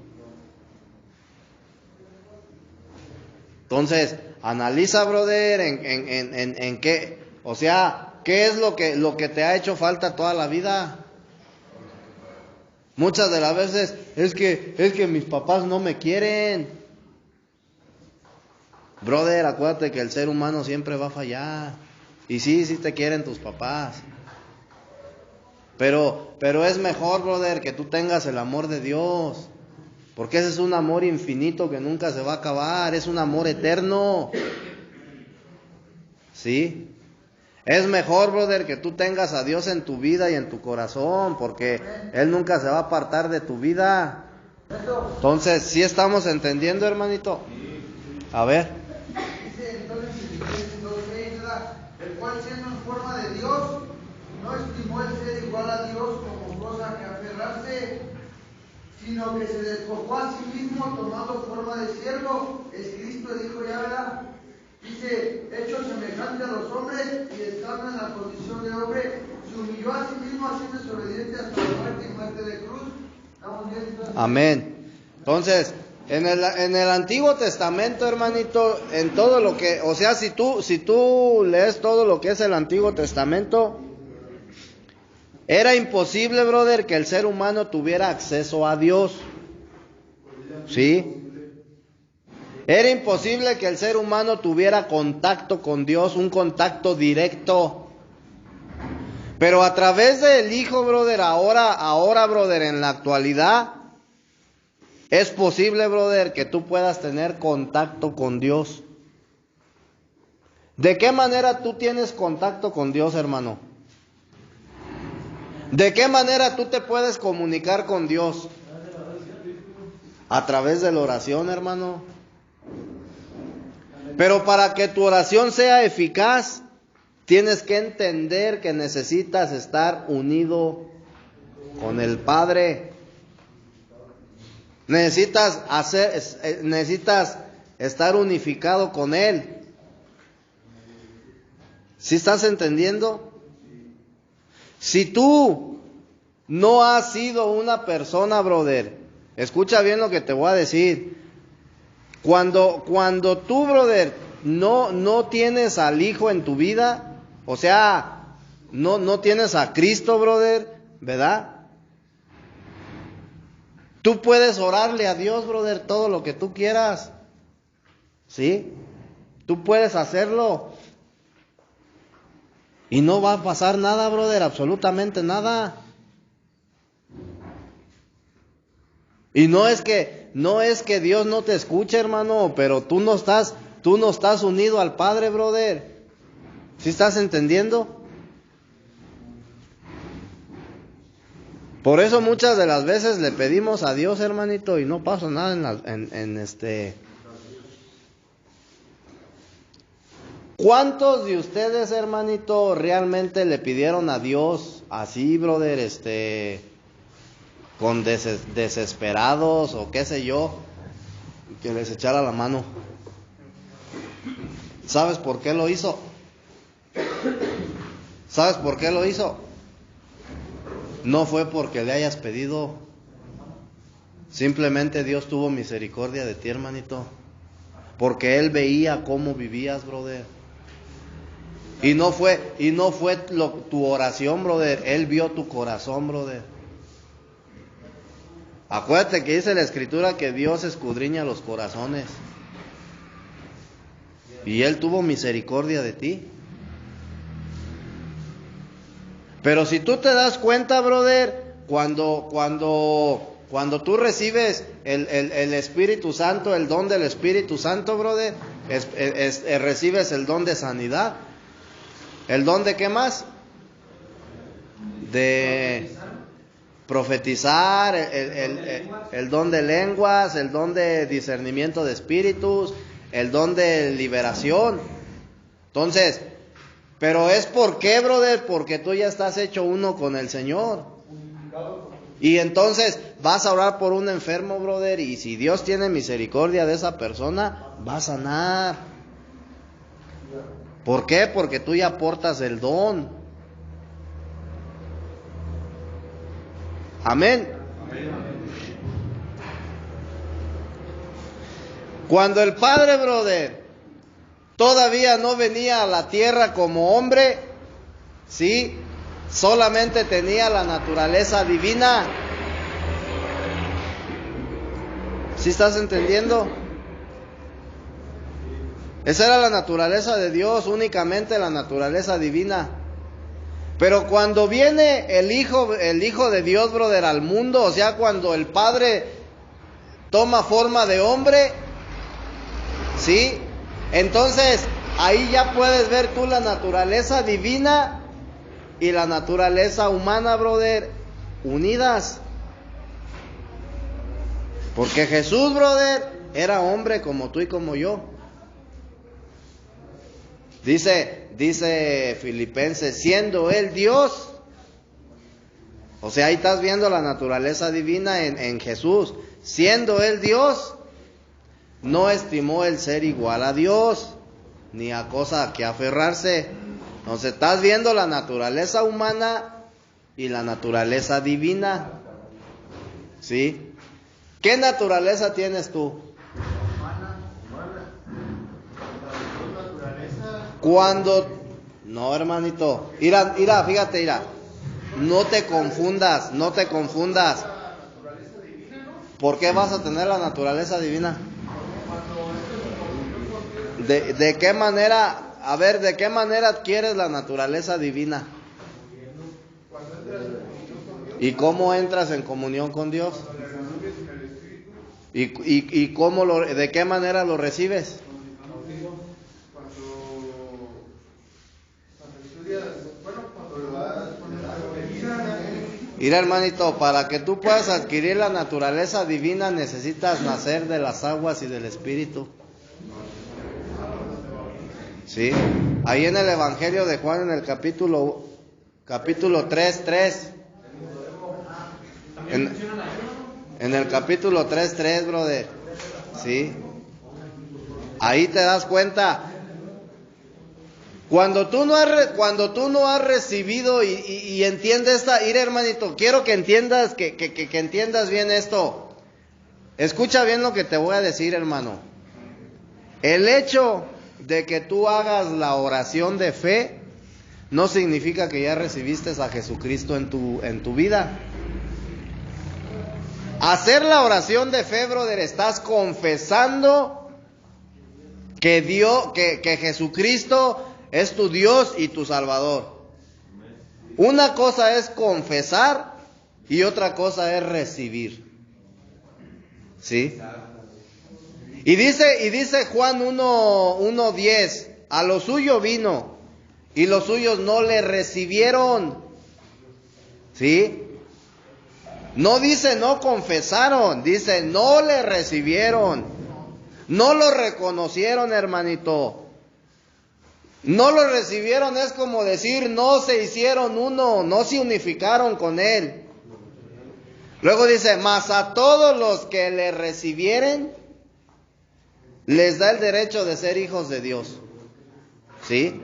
Entonces, analiza, brother, en qué, o sea, qué es lo que te ha hecho falta toda la vida. Muchas de las veces es que mis papás no me quieren. Brother, acuérdate que el ser humano siempre va a fallar. Y sí te quieren tus papás. Pero es mejor, brother, que tú tengas el amor de Dios. Porque ese es un amor infinito que nunca se va a acabar. Es un amor eterno. ¿Sí? Es mejor, brother, que tú tengas a Dios en tu vida y en tu corazón. Porque Él nunca se va a apartar de tu vida. Entonces, ¿sí estamos entendiendo, hermanito? A ver. Dice entonces el cual siendo en forma de Dios, no estimó el ser igual a Dios como cosa que aferrarse, sino que se despojó a sí mismo tomando forma de siervo, es Cristo, dijo ya, ¿verdad? Dice, hecho semejante a los hombres y estando en la condición de hombre, se humilló a sí mismo haciéndose obediente hasta la muerte y muerte de cruz. ¿Estamos bien? Entonces? Amén. Entonces, en el Antiguo Testamento, hermanito, en todo lo que, o sea, si tú lees todo lo que es el Antiguo Testamento, era imposible, brother, que el ser humano tuviera acceso a Dios. ¿Sí? Era imposible que el ser humano tuviera contacto con Dios, un contacto directo. Pero a través del Hijo, brother, ahora, brother, en la actualidad, es posible, brother, que tú puedas tener contacto con Dios. ¿De qué manera tú tienes contacto con Dios, hermano? ¿De qué manera tú te puedes comunicar con Dios? A través de la oración, hermano. Pero para que tu oración sea eficaz, tienes que entender que necesitas estar unido con el Padre. Necesitas estar unificado con Él. ¿Sí estás entendiendo? Si tú no has sido una persona, brother, escucha bien lo que te voy a decir. Cuando tú, brother, no tienes al Hijo en tu vida, o sea, no tienes a Cristo, brother, ¿verdad? Tú puedes orarle a Dios, brother, todo lo que tú quieras. ¿Sí? Tú puedes hacerlo. Y no va a pasar nada, brother, absolutamente nada. Y no es que Dios no te escuche, hermano, pero tú no estás unido al Padre, brother. ¿Sí estás entendiendo? Por eso muchas de las veces le pedimos a Dios, hermanito, y no pasa nada ¿Cuántos de ustedes, hermanito, realmente le pidieron a Dios así, brother, con desesperados o qué sé yo, que les echara la mano? ¿Sabes por qué lo hizo? ¿Sabes por qué lo hizo? No fue porque le hayas pedido. Simplemente Dios tuvo misericordia de ti, hermanito. Porque Él veía cómo vivías, brother. Y no fue tu oración, brother. Él vio tu corazón, brother. Acuérdate que dice la Escritura que Dios escudriña los corazones. Y Él tuvo misericordia de ti. Pero si tú te das cuenta, brother, cuando tú recibes el Espíritu Santo, el don del Espíritu Santo, brother, recibes el don de sanidad. ¿El don de qué más? profetizar, el don de lenguas, el don de discernimiento de espíritus, el don de liberación. Entonces, pero es ¿por qué, brother? Porque tú ya estás hecho uno con el Señor. Y entonces vas a orar por un enfermo, brother, y si Dios tiene misericordia de esa persona, va a sanar. ¿Por qué? Porque tú ya portas el don. Amén. Cuando el Padre, brother, todavía no venía a la tierra como hombre, ¿sí? Solamente tenía la naturaleza divina. ¿Sí estás entendiendo? Esa era la naturaleza de Dios, únicamente la naturaleza divina. Pero cuando viene el Hijo de Dios, brother, al mundo, o sea, cuando el Padre toma forma de hombre, ¿sí? Entonces, ahí ya puedes ver tú la naturaleza divina y la naturaleza humana, brother, unidas. Porque Jesús, brother, era hombre como tú y como yo. Dice Filipenses, siendo Él Dios. O sea, ahí estás viendo la naturaleza divina en Jesús. Siendo Él Dios, no estimó el ser igual a Dios, ni a cosa a que aferrarse. Entonces estás viendo la naturaleza humana y la naturaleza divina. ¿Sí? ¿Qué naturaleza tienes tú? Cuando... No, hermanito. Mira, fíjate, mira. No te confundas. ¿Por qué vas a tener la naturaleza divina? ¿De qué manera? A ver, ¿de qué manera adquieres la naturaleza divina? ¿Y cómo entras en comunión con Dios? ¿Y cómo de qué manera lo recibes? Mira, hermanito, para que tú puedas adquirir la naturaleza divina necesitas nacer de las aguas y del Espíritu. ¿Sí? Ahí en el Evangelio de Juan, en el capítulo 3:3. En el capítulo 3:3, brother. ¿Sí? Ahí te das cuenta. Cuando tú no has recibido y entiendes esta, mira, hermanito, quiero que entiendas que entiendas bien esto. Escucha bien lo que te voy a decir, hermano. El hecho de que tú hagas la oración de fe no significa que ya recibiste a Jesucristo en tu vida. Hacer la oración de fe, brother, estás confesando que Jesucristo es tu Dios y tu Salvador. Una cosa es confesar y otra cosa es recibir. ¿Sí? Y dice Juan 1:10, a lo suyo vino y los suyos no le recibieron. ¿Sí? No dice no confesaron, dice no le recibieron. No lo reconocieron, hermanito. No lo recibieron es como decir no se hicieron uno, no se unificaron con Él. Luego dice, mas a todos los que le recibieren, les da el derecho de ser hijos de Dios. ¿Sí?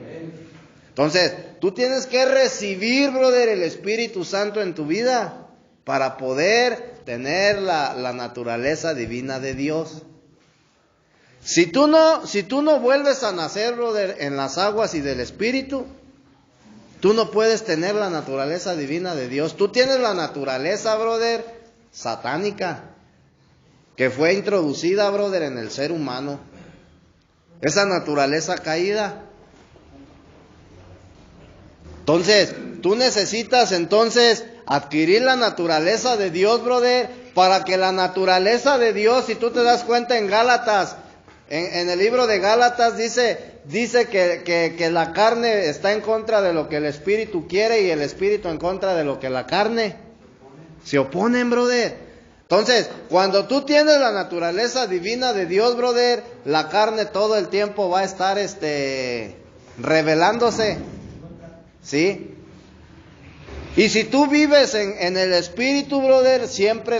Entonces, tú tienes que recibir, brother, el Espíritu Santo en tu vida para poder tener la naturaleza divina de Dios. Si tú no vuelves a nacer, brother, en las aguas y del Espíritu, tú no puedes tener la naturaleza divina de Dios. Tú tienes la naturaleza, brother, satánica, que fue introducida, brother, en el ser humano. Esa naturaleza caída. Entonces, tú necesitas adquirir la naturaleza de Dios, brother, para que la naturaleza de Dios, si tú te das cuenta en Gálatas, en el libro de Gálatas dice que la carne está en contra de lo que el Espíritu quiere y el Espíritu en contra de lo que la carne. Se oponen, brother. Entonces, cuando tú tienes la naturaleza divina de Dios, brother, la carne todo el tiempo va a estar revelándose. ¿Sí? Y si tú vives en el espíritu, brother, siempre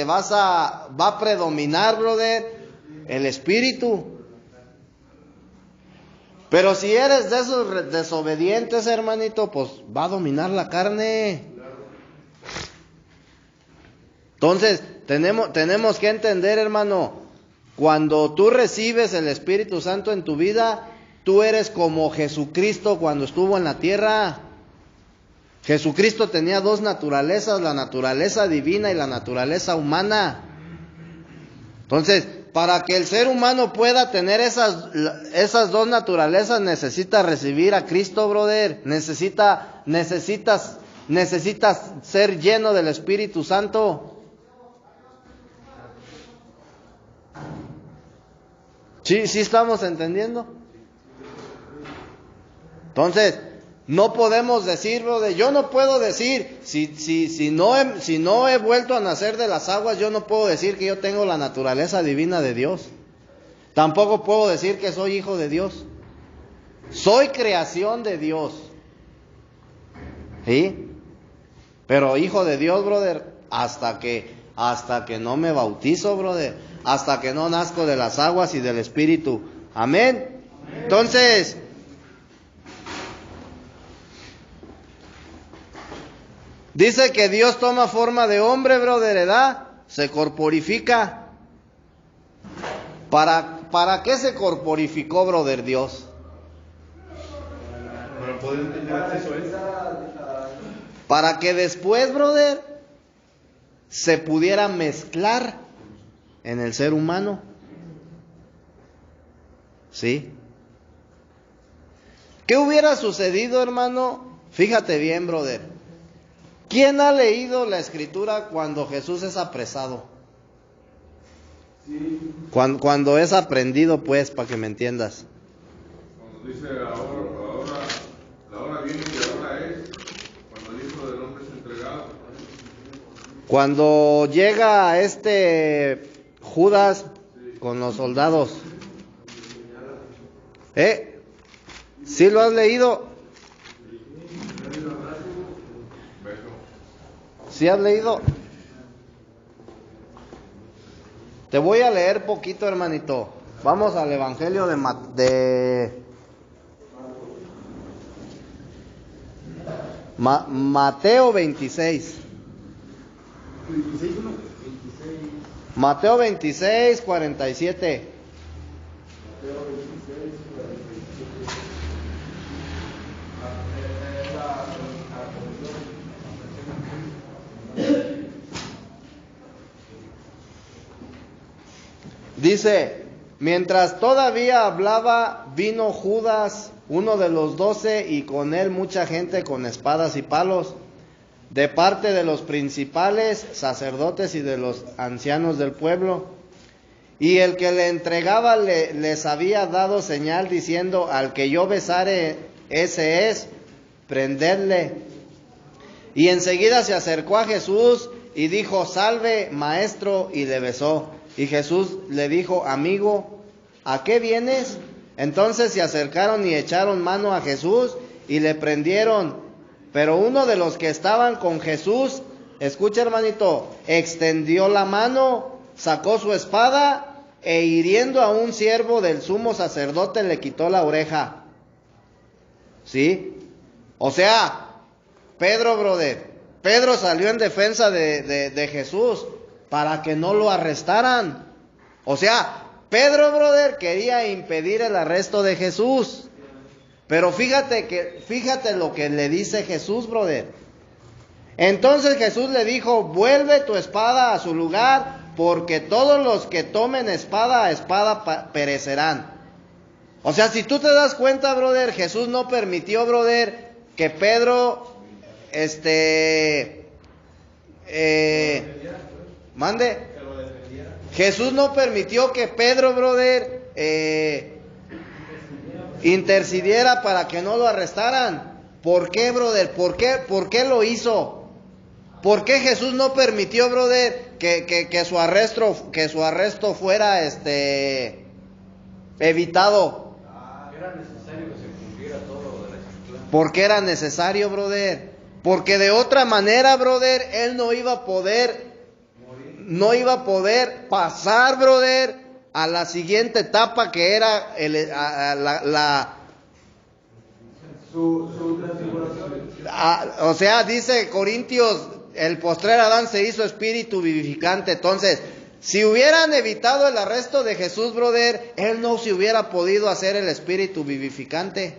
va a predominar, brother, el espíritu. Pero si eres de esos desobedientes, hermanito, pues va a dominar la carne. Entonces, tenemos que entender, hermano, cuando tú recibes el Espíritu Santo en tu vida, tú eres como Jesucristo cuando estuvo en la tierra. Jesucristo tenía dos naturalezas, la naturaleza divina y la naturaleza humana. Entonces, para que el ser humano pueda tener esas dos naturalezas, necesita recibir a Cristo, brother. Necesitas ser lleno del Espíritu Santo. ¿Sí estamos entendiendo? Entonces, no podemos decir, brother, yo no puedo decir, si no he vuelto a nacer de las aguas, yo no puedo decir que yo tengo la naturaleza divina de Dios. Tampoco puedo decir que soy hijo de Dios. Soy creación de Dios. ¿Sí? Pero hijo de Dios, brother, hasta que no me bautizo, brother, hasta que no nazco de las aguas y del Espíritu. Amén. Entonces, dice que Dios toma forma de hombre, brother, ¿verdad? Se corporifica. ¿Para qué se corporificó, brother, Dios? Para poder tener acceso a eso. Para que después, brother, se pudiera mezclar en el ser humano. ¿Sí? ¿Qué hubiera sucedido, hermano? Fíjate bien, brother. ¿Quién ha leído la escritura cuando Jesús es apresado? Sí. Cuando es aprendido, pues, para que me entiendas. Cuando dice ahora, la hora viene y ahora es, cuando el Hijo del Hombre es entregado. Cuando llega Judas con los soldados. ¿Sí lo has leído? ¿Sí has leído? Te voy a leer poquito, hermanito. Vamos al Evangelio de Mateo 26. Mateo 26, 47. Dice, mientras todavía hablaba, vino Judas, uno de los 12, y con él mucha gente con espadas y palos, de parte de los principales sacerdotes y de los ancianos del pueblo. Y el que le entregaba les había dado señal diciendo, al que yo besare, ese es, prendedle. Y enseguida se acercó a Jesús y dijo, salve, maestro, y le besó. Y Jesús le dijo, amigo, ¿a qué vienes? Entonces se acercaron y echaron mano a Jesús y le prendieron. Pero uno de los que estaban con Jesús, escucha, hermanito, extendió la mano, sacó su espada e hiriendo a un siervo del sumo sacerdote le quitó la oreja. ¿Sí? O sea, Pedro, brother, Pedro salió en defensa de Jesús para que no lo arrestaran. O sea, Pedro, brother, quería impedir el arresto de Jesús. Pero fíjate lo que le dice Jesús, brother. Entonces Jesús le dijo, vuelve tu espada a su lugar, porque todos los que tomen espada a espada perecerán. O sea, si tú te das cuenta, brother, Jesús no permitió, brother, que Pedro, Jesús no permitió que Pedro, brother, intercediera para que no lo arrestaran. ¿Por qué, brother? ¿Por qué lo hizo? ¿Por qué Jesús no permitió, brother, que su arresto fuera evitado? Era necesario que se cumpliera todo lo de la Escritura. ¿Por qué era necesario, brother? Porque de otra manera, brother, él no iba a poder pasar, brother, a la siguiente etapa, que era Su transfiguración. o sea, dice Corintios, el postrer Adán se hizo espíritu vivificante. Entonces, si hubieran evitado el arresto de Jesús, brother, él no se hubiera podido hacer el espíritu vivificante.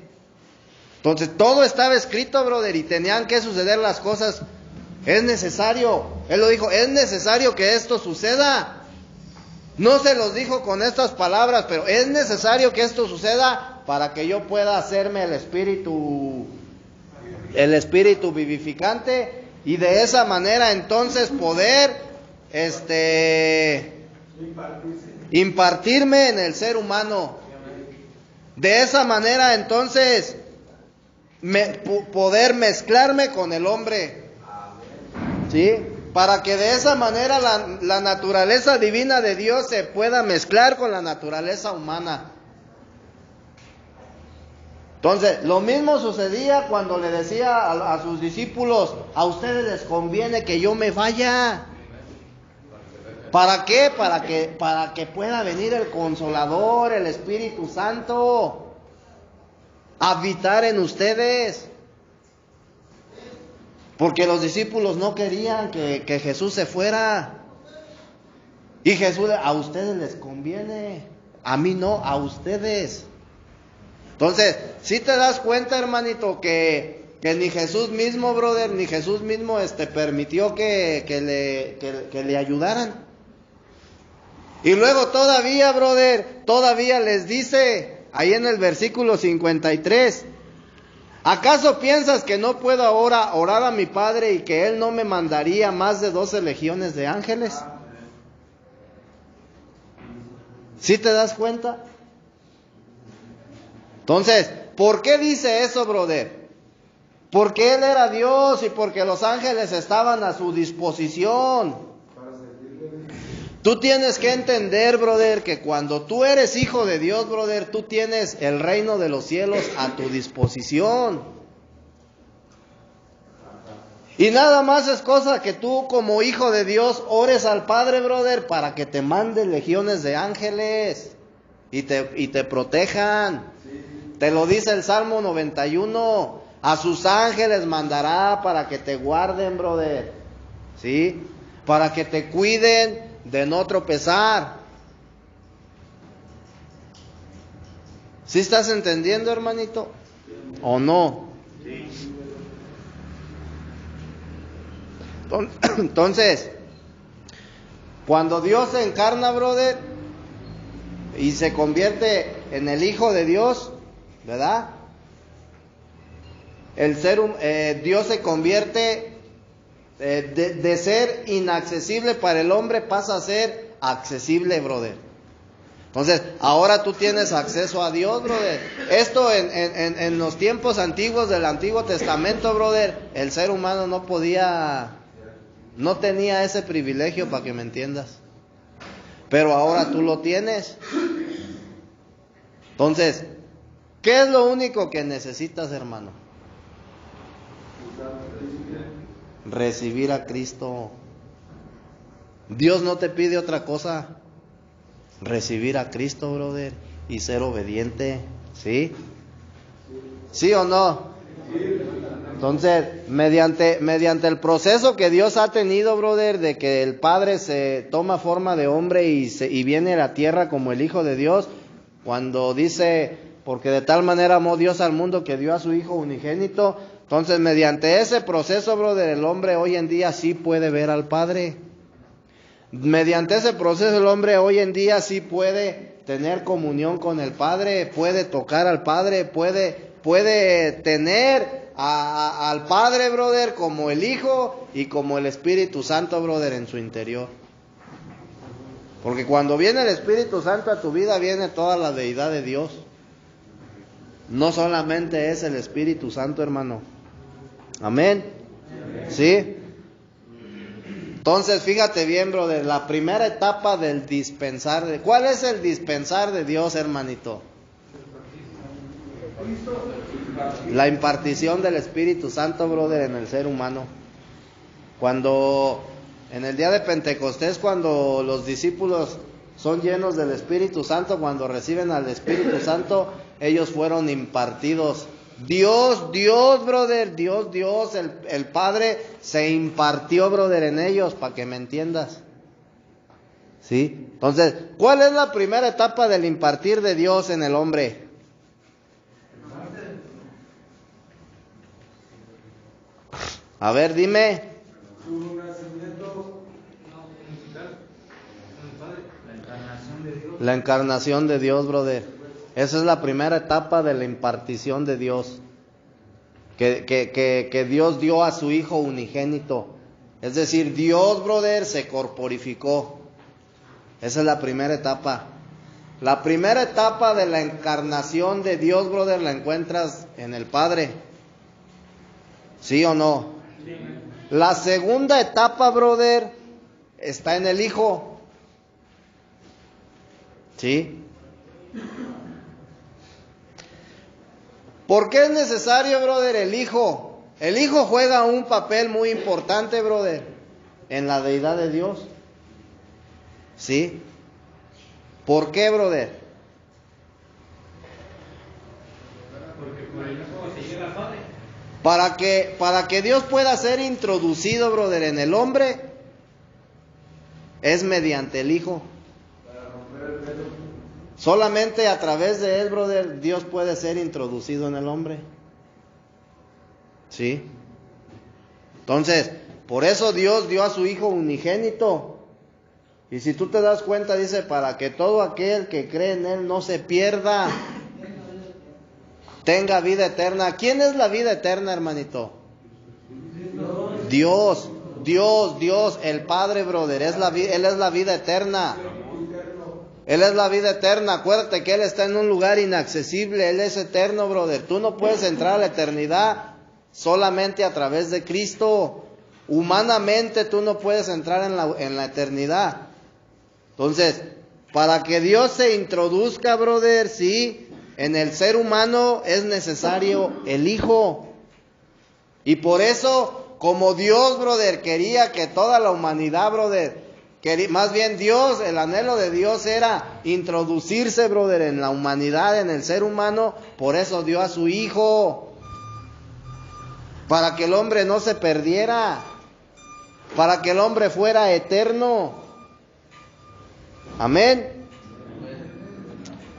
Entonces, todo estaba escrito, brother, y tenían que suceder las cosas. Es necesario, él lo dijo, es necesario que esto suceda. No se los dijo con estas palabras, pero es necesario que esto suceda para que yo pueda hacerme el espíritu vivificante, y de esa manera entonces poder impartirme en el ser humano. De esa manera entonces poder mezclarme con el hombre, ¿sí? Para que de esa manera la naturaleza divina de Dios se pueda mezclar con la naturaleza humana. Entonces, lo mismo sucedía cuando le decía a sus discípulos: a ustedes les conviene que yo me vaya. ¿Para qué? Para que pueda venir el Consolador, el Espíritu Santo, a habitar en ustedes. Porque los discípulos no querían que Jesús se fuera. Y Jesús: a ustedes les conviene, a mí no, a ustedes. Entonces, si te das cuenta, hermanito, que ni Jesús mismo, brother, ni Jesús mismo permitió que le ayudaran. Y luego todavía, brother, todavía les dice, ahí en el versículo 53, ¿acaso piensas que no puedo ahora orar a mi Padre y que Él no me mandaría más de 12 legiones de ángeles? ¿Sí te das cuenta? Entonces, ¿por qué dice eso, brother? Porque Él era Dios y porque los ángeles estaban a su disposición. Tú tienes que entender, brother, que cuando tú eres hijo de Dios, brother, tú tienes el reino de los cielos a tu disposición. Y nada más es cosa que tú, como hijo de Dios, ores al Padre, brother, para que te mande legiones de ángeles y te protejan. Te lo dice el Salmo 91. A sus ángeles mandará para que te guarden, brother. ¿Sí? Para que te cuiden de no tropezar. ¿Sí estás entendiendo, hermanito? ¿O no? Entonces, cuando Dios se encarna, brother, y se convierte en el Hijo de Dios, ¿verdad? Dios se convierte de ser inaccesible para el hombre, pasa a ser accesible, brother. Entonces, ahora tú tienes acceso a Dios, brother. Esto en los tiempos antiguos del Antiguo Testamento, brother, el ser humano no tenía ese privilegio, para que me entiendas. Pero ahora tú lo tienes. Entonces, ¿qué es lo único que necesitas, hermano? Recibir a Cristo. Dios no te pide otra cosa. Recibir a Cristo, brother, y ser obediente. ¿Sí? ¿Sí o no? Entonces, mediante el proceso que Dios ha tenido, brother, de que el Padre se toma forma de hombre y viene a la tierra como el Hijo de Dios, cuando dice: porque de tal manera amó Dios al mundo que dio a su Hijo unigénito. Entonces, mediante ese proceso, brother, el hombre hoy en día sí puede ver al Padre. Mediante ese proceso el hombre hoy en día sí puede tener comunión con el Padre, puede tocar al Padre, puede tener al Padre, brother, como el Hijo y como el Espíritu Santo, brother, en su interior. Porque cuando viene el Espíritu Santo a tu vida, viene toda la deidad de Dios. No solamente es el Espíritu Santo, hermano. Amén. ¿Sí? Entonces, fíjate bien, brother, la primera etapa del dispensar de... ¿Cuál es el dispensar de Dios, hermanito? La impartición del Espíritu Santo, brother, en el ser humano. Cuando, en el día de Pentecostés, cuando los discípulos son llenos del Espíritu Santo, cuando reciben al Espíritu Santo, ellos fueron impartidos. Dios, brother, Dios, el Padre se impartió, brother, en ellos, para que me entiendas. ¿Sí? Entonces, ¿cuál es la primera etapa del impartir de Dios en el hombre? A ver, dime. La encarnación de Dios, brother. Esa es la primera etapa de la impartición de Dios. Que Dios dio a su Hijo unigénito. Es decir, Dios, brother, se corporificó. Esa es la primera etapa. La primera etapa de la encarnación de Dios, brother, la encuentras en el Padre. ¿Sí o no? La segunda etapa, brother, está en el Hijo. ¿Sí? ¿Por qué es necesario, brother, el Hijo? El Hijo juega un papel muy importante, brother, en la deidad de Dios. ¿Sí? ¿Por qué, brother? Porque por el Hijo se llega al Padre. Para que Dios pueda ser introducido, brother, en el hombre, es mediante el Hijo. Solamente a través de Él, brother, Dios puede ser introducido en el hombre. ¿Sí? Entonces, por eso Dios dio a su Hijo unigénito. Y si tú te das cuenta, dice, para que todo aquel que cree en Él no se pierda, tenga vida eterna. ¿Quién es la vida eterna, hermanito? Dios, el Padre, brother. Él es la vida eterna. Él es la vida eterna. Acuérdate que Él está en un lugar inaccesible. Él es eterno, brother. Tú no puedes entrar a la eternidad solamente a través de Cristo. Humanamente tú no puedes entrar en la eternidad. Entonces, para que Dios se introduzca, brother, sí, en el ser humano es necesario el Hijo. Y por eso, como Dios, brother, quería que toda la humanidad, brother, más bien Dios, el anhelo de Dios era introducirse, brother, en la humanidad, en el ser humano. Por eso dio a su Hijo, para que el hombre no se perdiera, para que el hombre fuera eterno. Amén.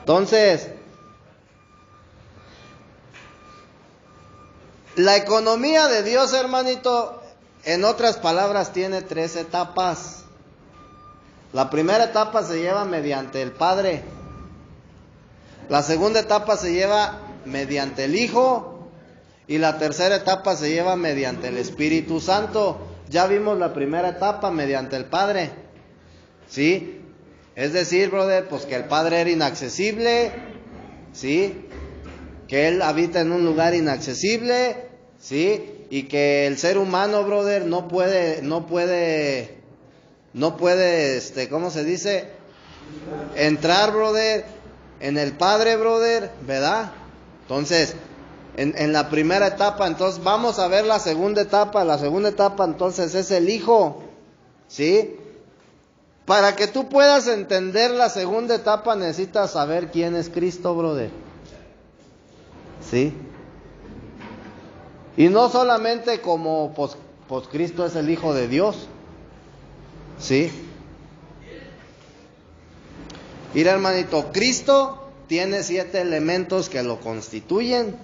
Entonces, la economía de Dios, hermanito, en otras palabras, tiene 3 etapas. La primera etapa se lleva mediante el Padre. La segunda etapa se lleva mediante el Hijo. Y la tercera etapa se lleva mediante el Espíritu Santo. Ya vimos la primera etapa mediante el Padre. ¿Sí? Es decir, brother, pues que el Padre era inaccesible. ¿Sí? Que Él habita en un lugar inaccesible. ¿Sí? Y que el ser humano, brother, no puede, ¿cómo se dice? Entrar, brother, en el Padre, brother, ¿verdad? Entonces, en la primera etapa, entonces vamos a ver la segunda etapa. La segunda etapa, entonces, es el Hijo, ¿sí? Para que tú puedas entender la segunda etapa, necesitas saber quién es Cristo, brother, ¿sí? Y no solamente como, pues Cristo es el Hijo de Dios, ¿sí? Mira, hermanito, Cristo tiene 7 elementos que lo constituyen.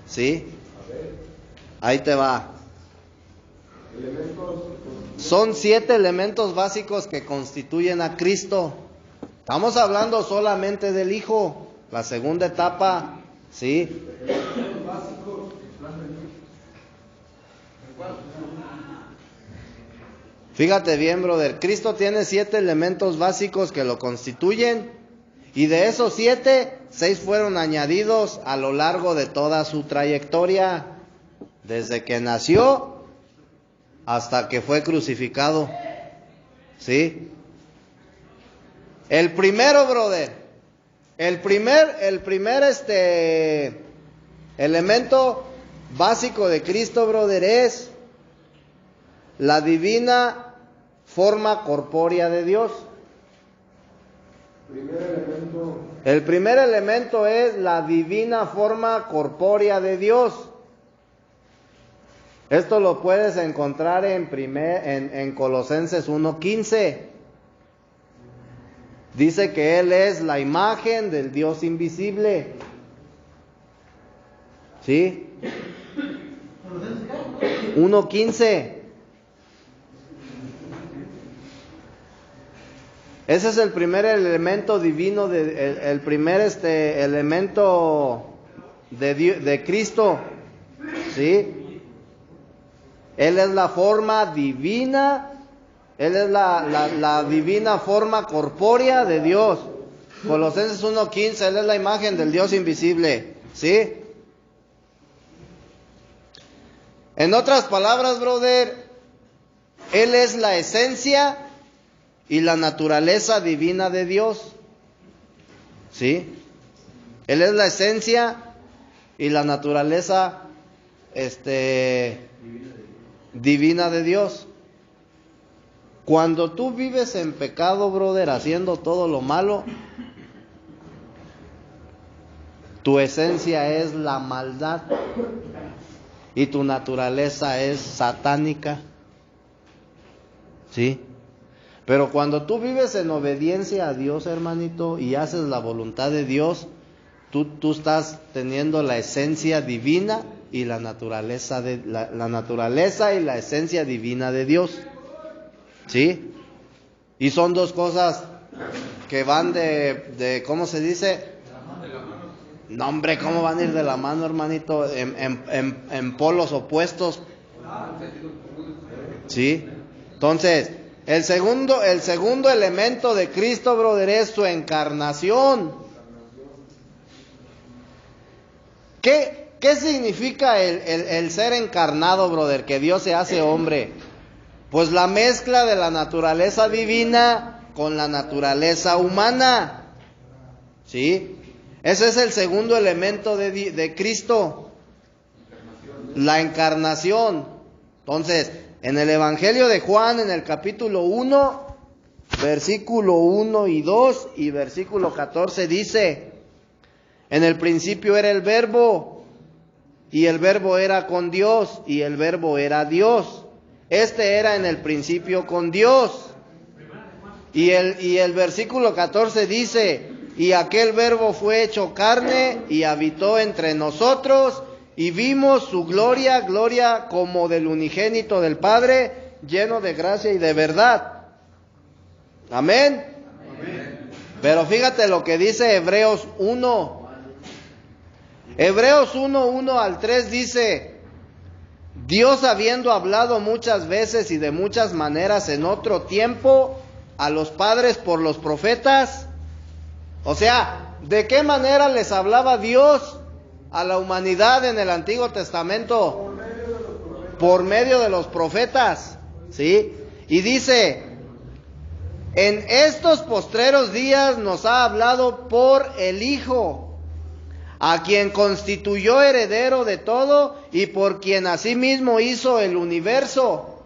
¿Sí? Ahí te va. Son 7 elementos básicos que constituyen a Cristo. Estamos hablando solamente del Hijo, la segunda etapa, ¿sí? Fíjate bien, brother, Cristo tiene 7 elementos básicos que lo constituyen, y de esos 7, 6 fueron añadidos a lo largo de toda su trayectoria. desde que nació hasta que fue crucificado. ¿Sí? El primero, brother, el primer elemento básico de Cristo, brother, es la divina forma corpórea de Dios. El primer elemento es la divina forma corpórea de Dios. Esto lo puedes encontrar en Colosenses 1:15. Dice que Él es la imagen del Dios invisible. ¿Sí? 1:15. Ese es el primer elemento divino, el primer elemento de Cristo. ¿Sí? Él es la forma divina, Él es la divina forma corpórea de Dios. Colosenses 1:15, Él es la imagen del Dios invisible. ¿Sí? En otras palabras, brother, Él es la esencia y la naturaleza divina de Dios. ¿Sí? Él es la esencia y la naturaleza divina de Dios. Cuando tú vives en pecado, brother, haciendo todo lo malo, tu esencia es la maldad y tu naturaleza es satánica. ¿Sí? Pero cuando tú vives en obediencia a Dios, hermanito, y haces la voluntad de Dios, tú estás teniendo la esencia divina y la naturaleza y la esencia divina de Dios. ¿Sí? Y son dos cosas que van de ¿cómo se dice? No, hombre, ¿cómo van a ir de la mano, hermanito? En polos opuestos. ¿Sí? Entonces, el segundo elemento de Cristo, brother, es su encarnación. ¿Qué significa el ser encarnado, brother? Que Dios se hace hombre. Pues la mezcla de la naturaleza divina con la naturaleza humana. ¿Sí? Ese es el segundo elemento de Cristo. La encarnación. Entonces, en el Evangelio de Juan, en el capítulo 1, versículo 1 y 2 y versículo 14 dice: en el principio era el Verbo, y el Verbo era con Dios, y el Verbo era Dios. Este era en el principio con Dios. Y el versículo 14 dice: y aquel Verbo fue hecho carne y habitó entre nosotros, y vimos su gloria, gloria como del unigénito del Padre, lleno de gracia y de verdad. Amén. Amén. Pero fíjate lo que dice Hebreos 1. Hebreos 1:1 al 3 dice: Dios, habiendo hablado muchas veces y de muchas maneras en otro tiempo a los padres por los profetas. O sea, ¿de qué manera les hablaba Dios a la humanidad en el Antiguo Testamento? Por medio de los profetas. ¿Sí? Y dice: en estos postreros días nos ha hablado por el Hijo, a quien constituyó heredero de todo y por quien asimismo hizo el universo,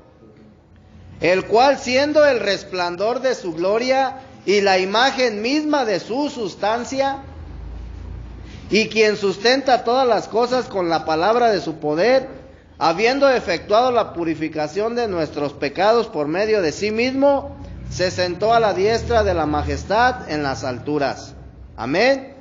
el cual, siendo el resplandor de su gloria y la imagen misma de su sustancia, y quien sustenta todas las cosas con la palabra de su poder, habiendo efectuado la purificación de nuestros pecados por medio de sí mismo, se sentó a la diestra de la majestad en las alturas. Amén.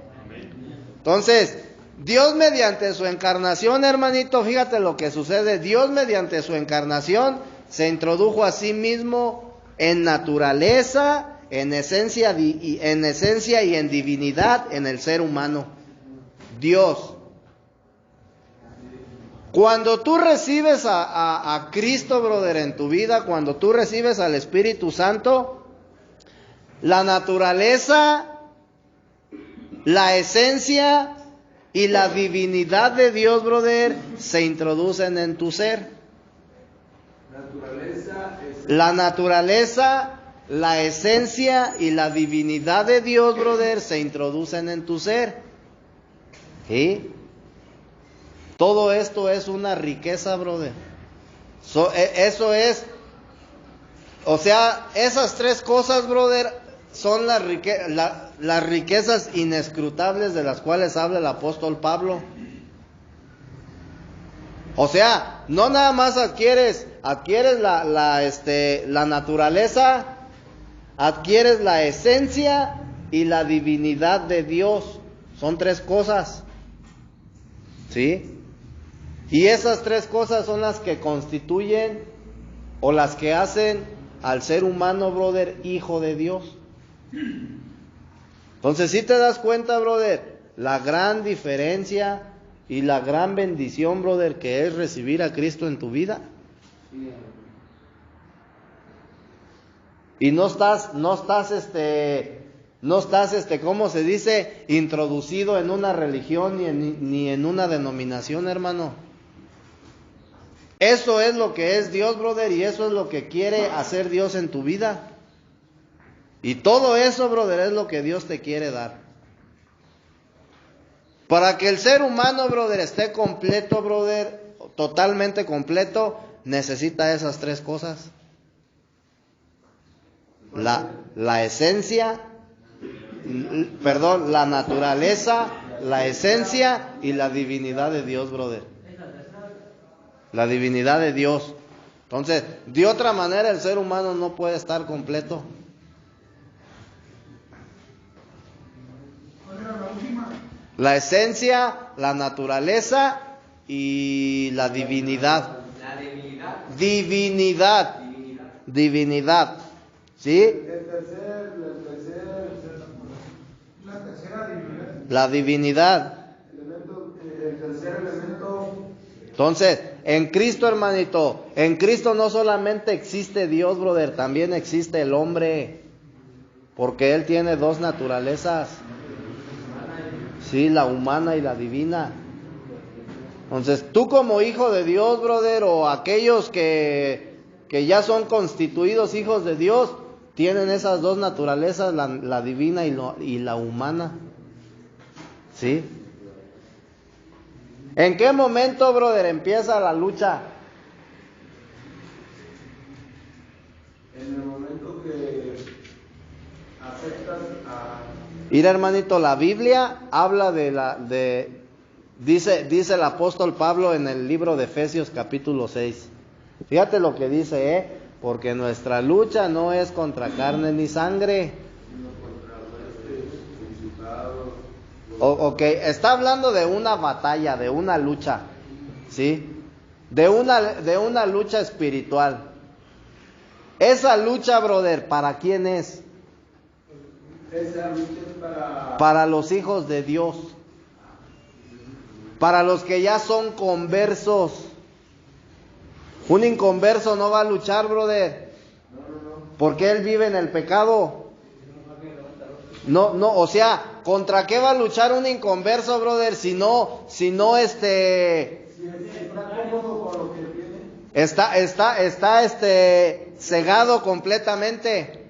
Entonces, Dios mediante su encarnación, hermanito, fíjate lo que sucede. Dios mediante su encarnación se introdujo a sí mismo en naturaleza, en esencia y en divinidad en el ser humano. Dios. Cuando tú recibes a Cristo, brother, en tu vida, cuando tú recibes al Espíritu Santo, la naturaleza, la esencia y la divinidad de Dios, brother, se introducen en tu ser. La naturaleza, la esencia y la divinidad de Dios, brother, se introducen en tu ser. ¿Sí? Todo esto es una riqueza, brother. Eso es, o sea, esas tres cosas, brother, son las riquezas inescrutables de las cuales habla el apóstol Pablo. O sea, no nada más adquieres la naturaleza, adquieres la esencia y la divinidad de Dios. Son tres cosas. ¿Sí? Y esas tres cosas son las que constituyen o las que hacen al ser humano, brother, hijo de Dios. Entonces, si te das cuenta, brother, la gran diferencia y la gran bendición, brother, que es recibir a Cristo en tu vida. Y no estás, ¿cómo se dice? Introducido en una religión ni en una denominación, hermano. Eso es lo que es Dios, brother, y eso es lo que quiere hacer Dios en tu vida. Y todo eso, brother, es lo que Dios te quiere dar. Para que el ser humano, brother, esté completo, brother, totalmente completo, necesita esas tres cosas. La esencia, la naturaleza, la esencia y la divinidad de Dios, brother. La divinidad de Dios. Entonces, de otra manera el ser humano no puede estar completo. La esencia, la naturaleza y la divinidad. Divinidad. ¿Sí? La divinidad. El tercer elemento. Entonces, en Cristo, hermanito, en Cristo no solamente existe Dios, brother, también existe el hombre, porque Él tiene dos naturalezas, sí, la humana y la divina. Entonces, tú como hijo de Dios, brother, o aquellos que ya son constituidos hijos de Dios, tienen esas dos naturalezas, la divina y la humana, ¿sí? ¿En qué momento, brother, empieza la lucha? En el momento que aceptas a... Mira, hermanito, la Biblia habla dice el apóstol Pablo en el libro de Efesios capítulo 6. Fíjate lo que dice, porque nuestra lucha no es contra carne ni sangre. Ok, está hablando de una batalla, de una lucha, ¿sí? De una lucha espiritual. Esa lucha, brother, ¿para quién es? Esa lucha es para los hijos de Dios. Para los que ya son conversos. Un inconverso no va a luchar, brother. Porque él vive en el pecado. No, o sea, ¿contra qué va a luchar un inconverso, brother? Si no, está cegado completamente.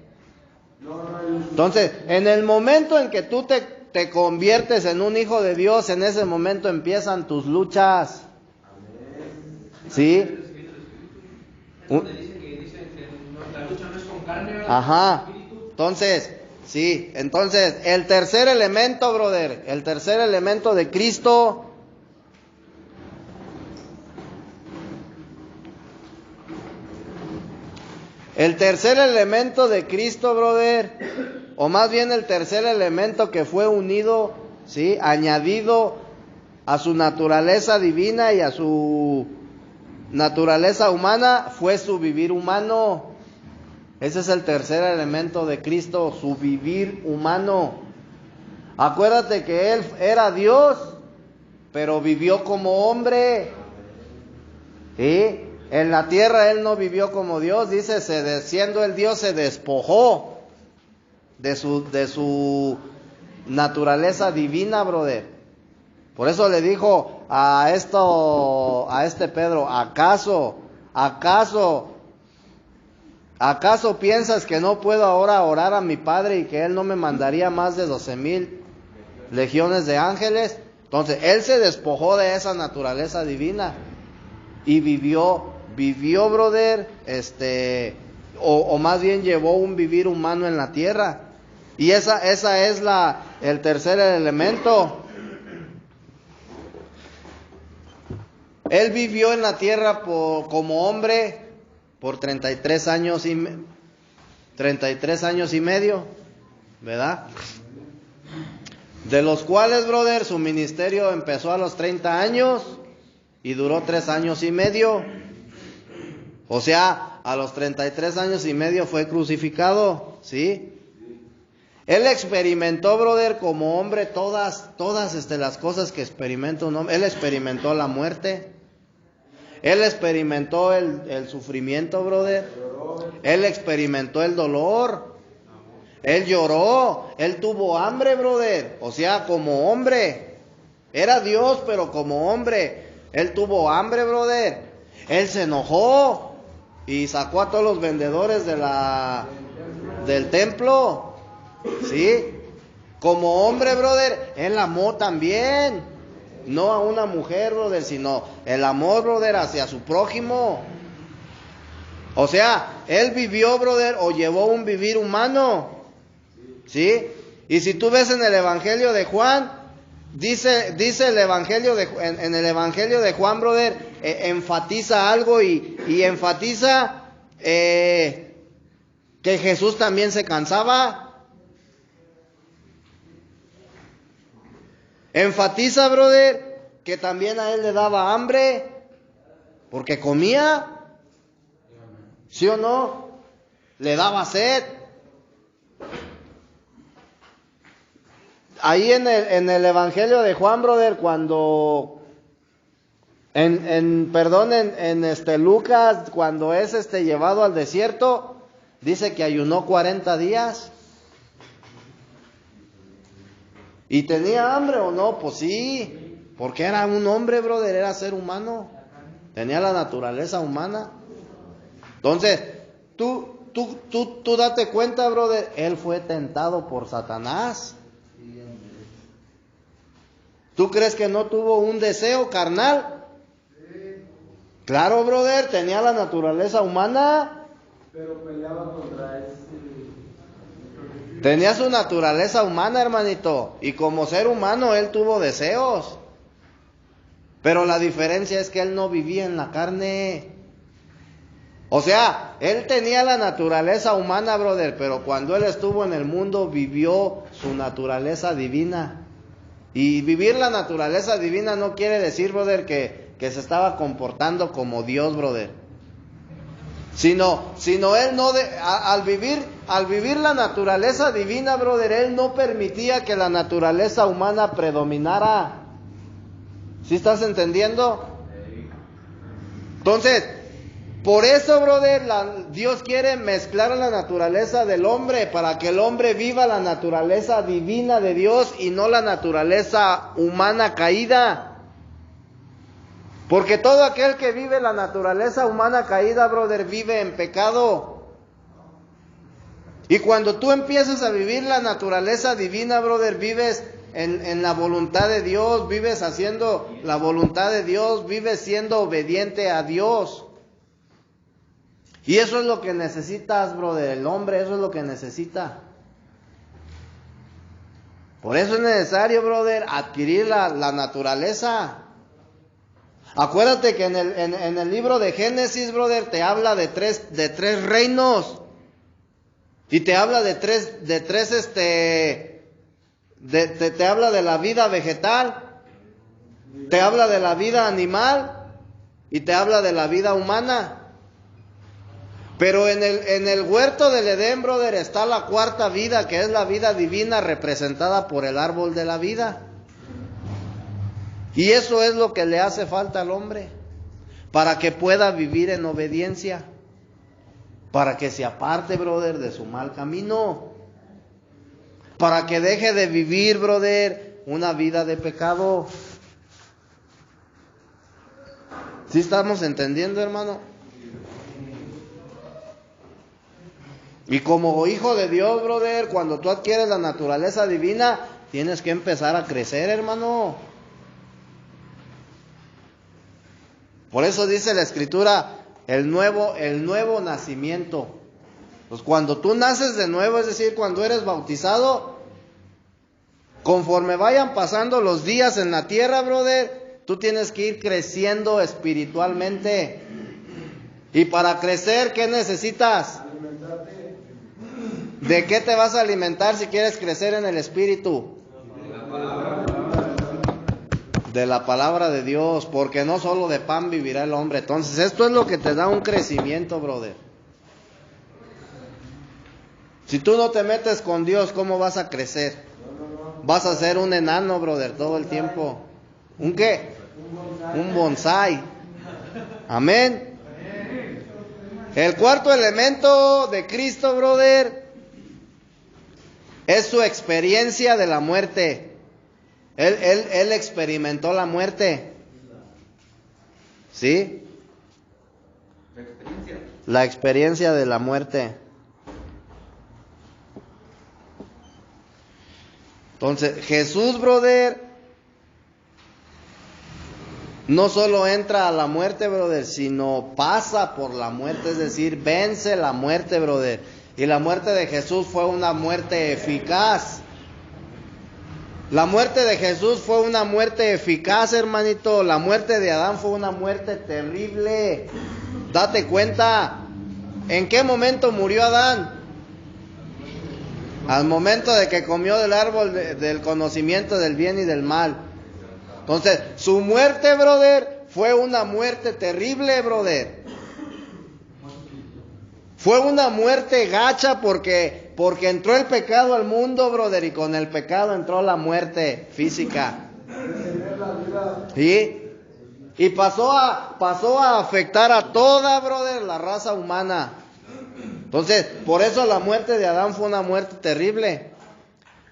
Entonces, en el momento en que tú te conviertes en un hijo de Dios, en ese momento empiezan tus luchas. ¿Sí? Ajá. Entonces, sí, el tercer elemento, brother, el tercer elemento de Cristo, brother, o más bien el tercer elemento que fue unido, sí, añadido a su naturaleza divina y a su naturaleza humana, fue su vivir humano. Ese es el tercer elemento de Cristo, su vivir humano. Acuérdate que Él era Dios, pero vivió como hombre. ¿Sí? En la tierra Él no vivió como Dios, dice, siendo el Dios se despojó de su naturaleza divina, brother. Por eso le dijo a este Pedro, ¿acaso piensas que no puedo ahora orar a mi Padre y que Él no me mandaría más de 12,000 legiones de ángeles? Entonces, Él se despojó de esa naturaleza divina y vivió, brother, o más bien llevó un vivir humano en la tierra. Y esa es el tercer elemento. Él vivió en la tierra como hombre por 33 años y medio, ¿verdad? De los cuales, brother, su ministerio empezó a los 30 años y duró 3 años y medio. O sea, a los 33 años y medio fue crucificado, ¿sí? Él experimentó, brother, como hombre todas las cosas que experimenta un hombre. Él experimentó la muerte. Él experimentó el sufrimiento, brother. Él experimentó el dolor. Él lloró. Él tuvo hambre, brother. O sea, como hombre. Era Dios, pero como hombre. Él tuvo hambre, brother. Él se enojó y sacó a todos los vendedores del templo. ¿Sí? Como hombre, brother, Él amó también. No a una mujer, brother, sino el amor, brother, hacia su prójimo. O sea, Él vivió, brother, o llevó un vivir humano. ¿Sí? Y si tú ves en el Evangelio de Juan, dice el Evangelio en el Evangelio de Juan, brother, enfatiza algo y enfatiza que Jesús también se cansaba. Enfatiza, brother, que también a Él le daba hambre, porque comía, ¿sí o no? Le daba sed. Ahí en el Evangelio de Juan, brother, cuando en Lucas, cuando es llevado al desierto, dice que ayunó 40 días. ¿Y tenía hambre o no? Pues sí, porque era un hombre, brother, era ser humano. Tenía la naturaleza humana. Entonces, tú date cuenta, brother, Él fue tentado por Satanás. ¿Tú crees que no tuvo un deseo carnal? Claro, brother, tenía la naturaleza humana. Pero peleaba contra ese. Tenía su naturaleza humana, hermanito. Y como ser humano, Él tuvo deseos. Pero la diferencia es que Él no vivía en la carne. O sea, Él tenía la naturaleza humana, brother, pero cuando Él estuvo en el mundo, vivió su naturaleza divina. Y vivir la naturaleza divina no quiere decir, brother, que se estaba comportando como Dios, brother. Sino Él no, al vivir la naturaleza divina, brother, Él no permitía que la naturaleza humana predominara. ¿Sí estás entendiendo? Entonces, por eso, brother, Dios quiere mezclar la naturaleza del hombre para que el hombre viva la naturaleza divina de Dios y no la naturaleza humana caída. Porque todo aquel que vive la naturaleza humana caída, brother, vive en pecado. Y cuando tú empiezas a vivir la naturaleza divina, brother, vives en la voluntad de Dios, vives haciendo la voluntad de Dios, vives siendo obediente a Dios. Y eso es lo que necesitas, brother, el hombre, eso es lo que necesita. Por eso es necesario, brother, adquirir la naturaleza. Acuérdate que en el libro de Génesis, brother, te habla de tres reinos. Y te habla te habla de la vida vegetal, te habla de la vida animal y te habla de la vida humana. Pero en el huerto del Edén, brother, está la cuarta vida, que es la vida divina representada por el árbol de la vida. Y eso es lo que le hace falta al hombre, para que pueda vivir en obediencia, para que se aparte, brother, de su mal camino, para que deje de vivir, brother, una vida de pecado. ¿Sí estamos entendiendo, hermano? Y como hijo de Dios, brother, cuando tú adquieres la naturaleza divina, tienes que empezar a crecer, hermano. Por eso dice la Escritura, el nuevo nacimiento. Pues cuando tú naces de nuevo, es decir, cuando eres bautizado, conforme vayan pasando los días en la tierra, brother, tú tienes que ir creciendo espiritualmente. Y para crecer, ¿qué necesitas? ¿De qué te vas a alimentar si quieres crecer en el espíritu? De la palabra de Dios, porque no solo de pan vivirá el hombre. Entonces, esto es lo que te da un crecimiento, brother. Si tú no te metes con Dios, ¿cómo vas a crecer? Vas a ser un enano, brother, todo el tiempo. ¿Un qué? Un bonsai. Amén. El cuarto elemento de Cristo, brother, es su experiencia de la muerte. Él experimentó la muerte. ¿Sí? La experiencia de la muerte. Entonces, Jesús, brother, no solo entra a la muerte, brother, sino pasa por la muerte, es decir, vence la muerte, brother. Y la muerte de Jesús fue una muerte eficaz. La muerte de Jesús fue una muerte eficaz, hermanito. La muerte de Adán fue una muerte terrible. Date cuenta, ¿en qué momento murió Adán? Al momento de que comió del árbol del conocimiento del bien y del mal. Entonces, su muerte, brother, fue una muerte terrible, brother. Fue una muerte gacha porque entró el pecado al mundo, brother, y con el pecado entró la muerte física. ¿Sí? Y pasó a afectar a toda, brother, la raza humana. Entonces, por eso la muerte de Adán fue una muerte terrible.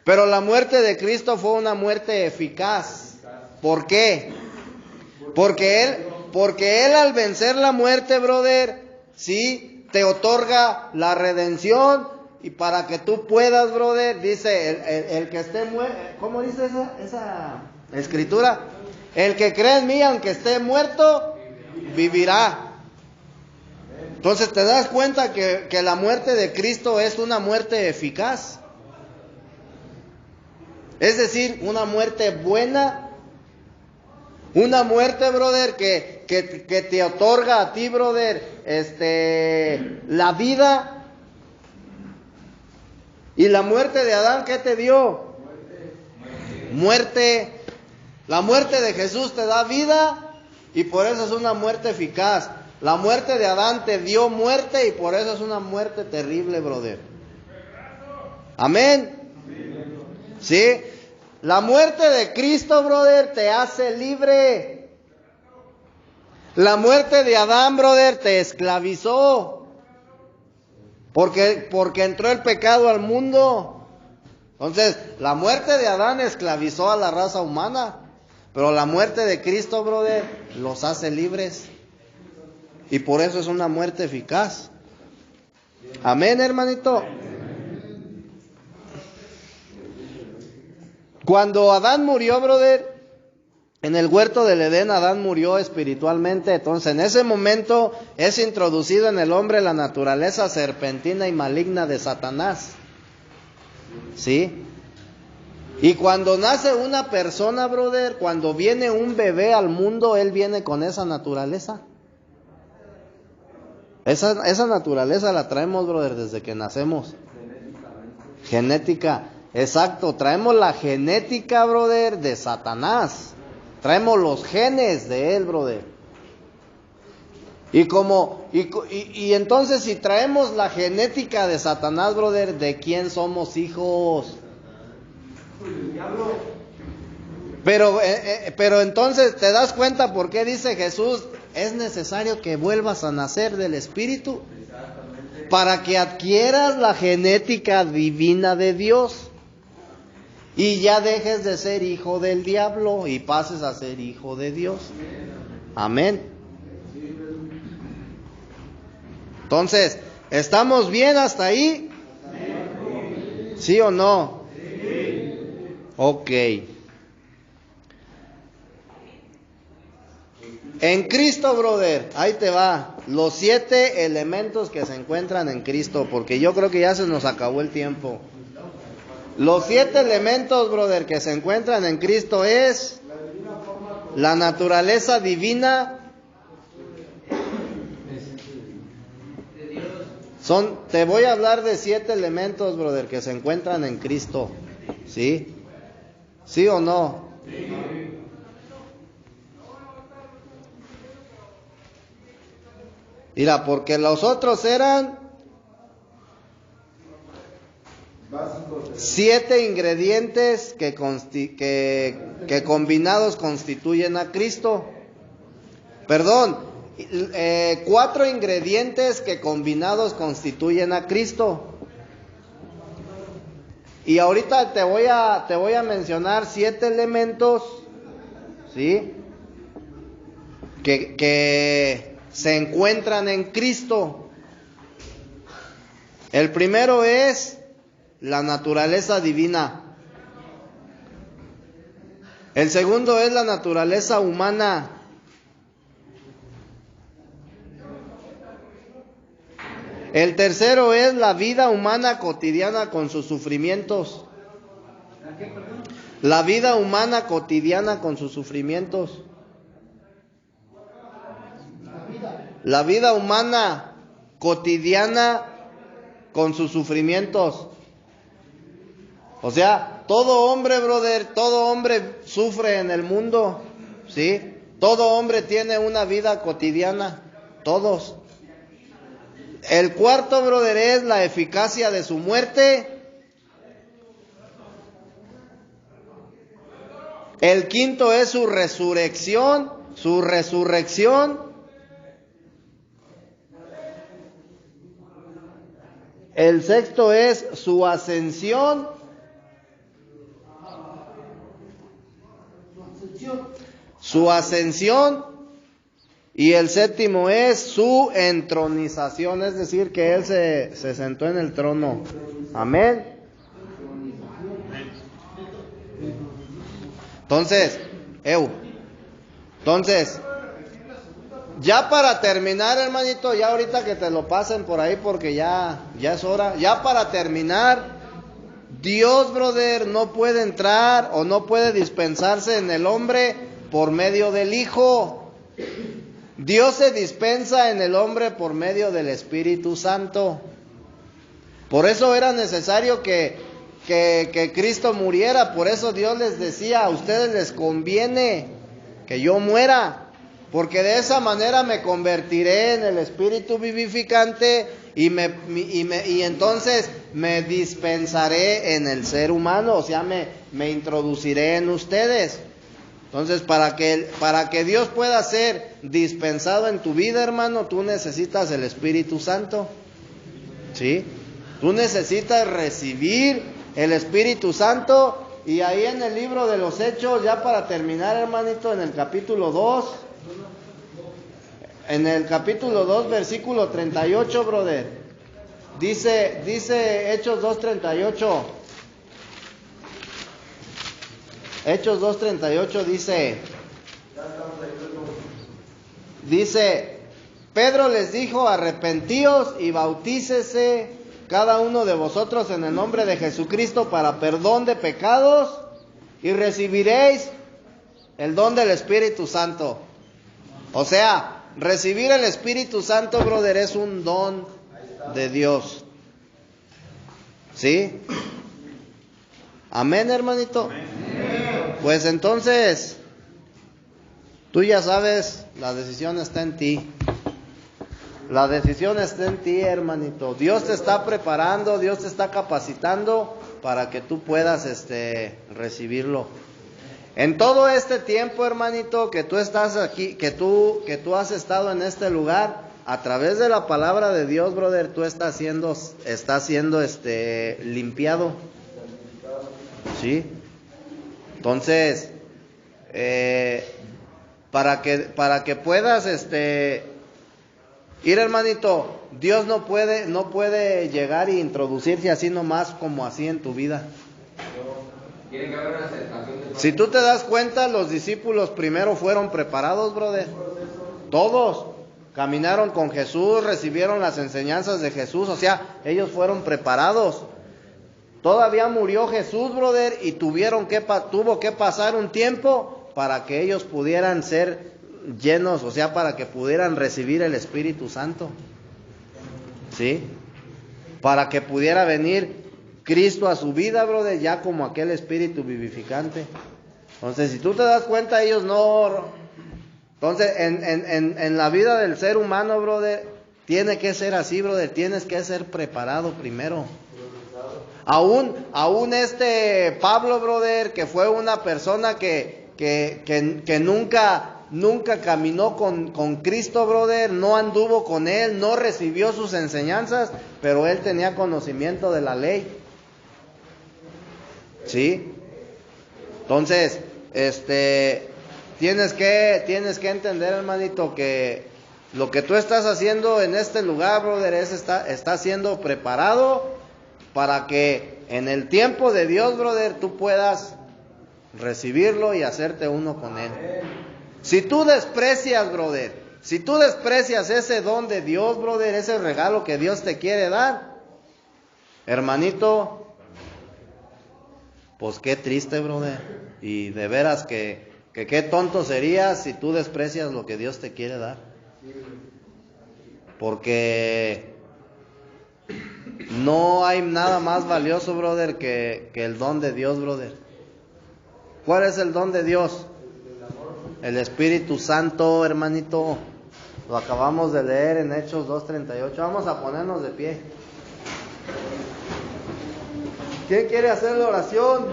Pero la muerte de Cristo fue una muerte eficaz. ¿Por qué? Porque él al vencer la muerte, brother, sí, te otorga la redención. Y para que tú puedas, brother, dice, el que esté muerto, ¿cómo dice esa escritura? El que cree en mí, aunque esté muerto, vivirá. Entonces te das cuenta que la muerte de Cristo es una muerte eficaz. Es decir, una muerte buena. Una muerte, brother, que te otorga a ti, brother, la vida. ¿Y la muerte de Adán qué te dio? Muerte. La muerte de Jesús te da vida y por eso es una muerte eficaz. La muerte de Adán te dio muerte y por eso es una muerte terrible, brother. Amén. ¿Sí? La muerte de Cristo, brother, te hace libre. La muerte de Adán, brother, te esclavizó. Porque entró el pecado al mundo. Entonces, la muerte de Adán esclavizó a la raza humana. Pero la muerte de Cristo, brother, los hace libres. Y por eso es una muerte eficaz. Amén, hermanito. Cuando Adán murió, brother, en el huerto del Edén, Adán murió espiritualmente. Entonces, en ese momento es introducido en el hombre la naturaleza serpentina y maligna de Satanás. ¿Sí? Y cuando nace una persona, brother, cuando viene un bebé al mundo, él viene con esa naturaleza. Esa naturaleza la traemos, brother, desde que nacemos. Genética. Exacto, traemos la genética, brother, de Satanás. Traemos los genes de él, brother. Y entonces si traemos la genética de Satanás, brother, ¿de quién somos hijos? Pero entonces te das cuenta por qué dice Jesús, es necesario que vuelvas a nacer del Espíritu para que adquieras la genética divina de Dios y ya dejes de ser hijo del diablo y pases a ser hijo de Dios. Amén. Entonces, ¿estamos bien hasta ahí? ¿Sí o no? Ok. En Cristo, brother, ahí te va. Los 7 elementos que se encuentran en Cristo, porque yo creo que ya se nos acabó el tiempo. Los 7 elementos, brother, que se encuentran en Cristo es la naturaleza divina. Te voy a hablar de 7 elementos, brother, que se encuentran en Cristo. ¿Sí? ¿Sí o no? Mira, porque los otros eran 7 ingredientes que combinados constituyen a Cristo. Perdón, 4 ingredientes que combinados constituyen a Cristo. Y ahorita te voy a mencionar 7 elementos, ¿sí? Que se encuentran en Cristo. El primero es la naturaleza divina. El segundo es la naturaleza humana. El tercero es la vida humana cotidiana con sus sufrimientos. La vida humana cotidiana con sus sufrimientos. La vida humana cotidiana con sus sufrimientos. O sea, todo hombre, brother, todo hombre sufre en el mundo, ¿sí? Todo hombre tiene una vida cotidiana, todos. El cuarto, brother, es la eficacia de su muerte. El quinto es su resurrección, El sexto es su ascensión. Y el séptimo es su entronización, es decir, que Él se sentó en el trono. Amén. Entonces, ya para terminar, hermanito, ya ahorita que te lo pasen por ahí porque ya es hora. Ya para terminar, Dios, brother, no puede entrar o no puede dispensarse en el hombre por medio del Hijo. Dios se dispensa en el hombre por medio del Espíritu Santo. Por eso era necesario que Cristo muriera. Por eso Dios les decía, a ustedes les conviene que yo muera, porque de esa manera me convertiré en el Espíritu vivificante y entonces me dispensaré en el ser humano, o sea, me introduciré en ustedes. Entonces, para que Dios pueda ser dispensado en tu vida, hermano, tú necesitas el Espíritu Santo, ¿sí? Tú necesitas recibir el Espíritu Santo. Y ahí en el libro de los Hechos, ya para terminar, hermanito, en el capítulo 2, versículo 38, brother, dice Hechos 2:38. Hechos 2:38 dice, Pedro les dijo, arrepentíos y bautícese cada uno de vosotros en el nombre de Jesucristo para perdón de pecados y recibiréis el don del Espíritu Santo. O sea, recibir el Espíritu Santo, brother, es un don de Dios. ¿Sí? Amén, hermanito. Pues entonces, tú ya sabes, la decisión está en ti. La decisión está en ti, hermanito. Dios te está preparando, Dios te está capacitando para que tú puedas recibirlo. En todo este tiempo, hermanito, que tú estás aquí, que tú has estado en este lugar, a través de la palabra de Dios, brother, tú estás siendo limpiado. ¿Sí? Entonces, para que puedas Mira, hermanito, Dios no puede llegar e introducirse así nomás como así en tu vida. Tiene que haber una aceptación de Si tú te das cuenta, los discípulos primero fueron preparados, brother. Todos caminaron con Jesús, recibieron las enseñanzas de Jesús, o sea, ellos fueron preparados. Todavía murió Jesús, brother, y tuvo que pasar un tiempo para que ellos pudieran ser llenos, o sea, para que pudieran recibir el Espíritu Santo. ¿Sí? Para que pudiera venir Cristo a su vida, brother, ya como aquel Espíritu vivificante. Entonces, si tú te das cuenta, ellos no... Entonces, en la vida del ser humano, brother, tiene que ser así, brother, tienes que ser preparado primero. Aún Pablo, brother, que fue una persona que nunca caminó con Cristo, brother, no anduvo con Él, no recibió sus enseñanzas, pero él tenía conocimiento de la ley. ¿Sí? Entonces, tienes que entender, hermanito, que lo que tú estás haciendo en este lugar, brother, está siendo preparado para que en el tiempo de Dios, brother, tú puedas recibirlo y hacerte uno con Él. Si tú desprecias, brother, si tú desprecias ese don de Dios, brother, ese regalo que Dios te quiere dar, hermanito, pues qué triste, brother. Y de veras que qué tonto serías si tú desprecias lo que Dios te quiere dar. Porque no hay nada más valioso, brother, que el don de Dios, brother. ¿Cuál es el don de Dios? El Espíritu Santo, hermanito. Lo acabamos de leer en Hechos 2:38. Vamos a ponernos de pie. ¿Quién quiere hacer la oración?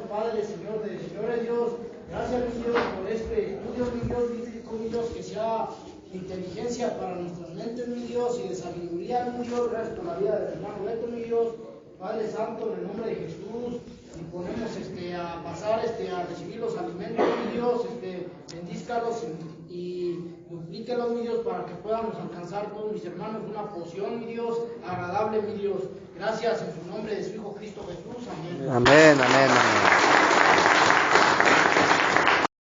Padre, Señor de señores, Dios, gracias, mi Dios, por este estudio, mi Dios, bíblico, mi Dios, que sea inteligencia para nuestras mentes, mi Dios, y de sabiduría, mi Dios. Gracias por la vida del hermano Beto, mi Dios. Padre Santo, en el nombre de Jesús, y ponemos a pasar, a recibir los alimentos, mi Dios, bendízcalos y duplíquelos, mi Dios, para que podamos alcanzar todos mis hermanos una porción, mi Dios, agradable, mi Dios. Gracias en su nombre de su Hijo Cristo Jesús. Amén. Amén, amén, amén.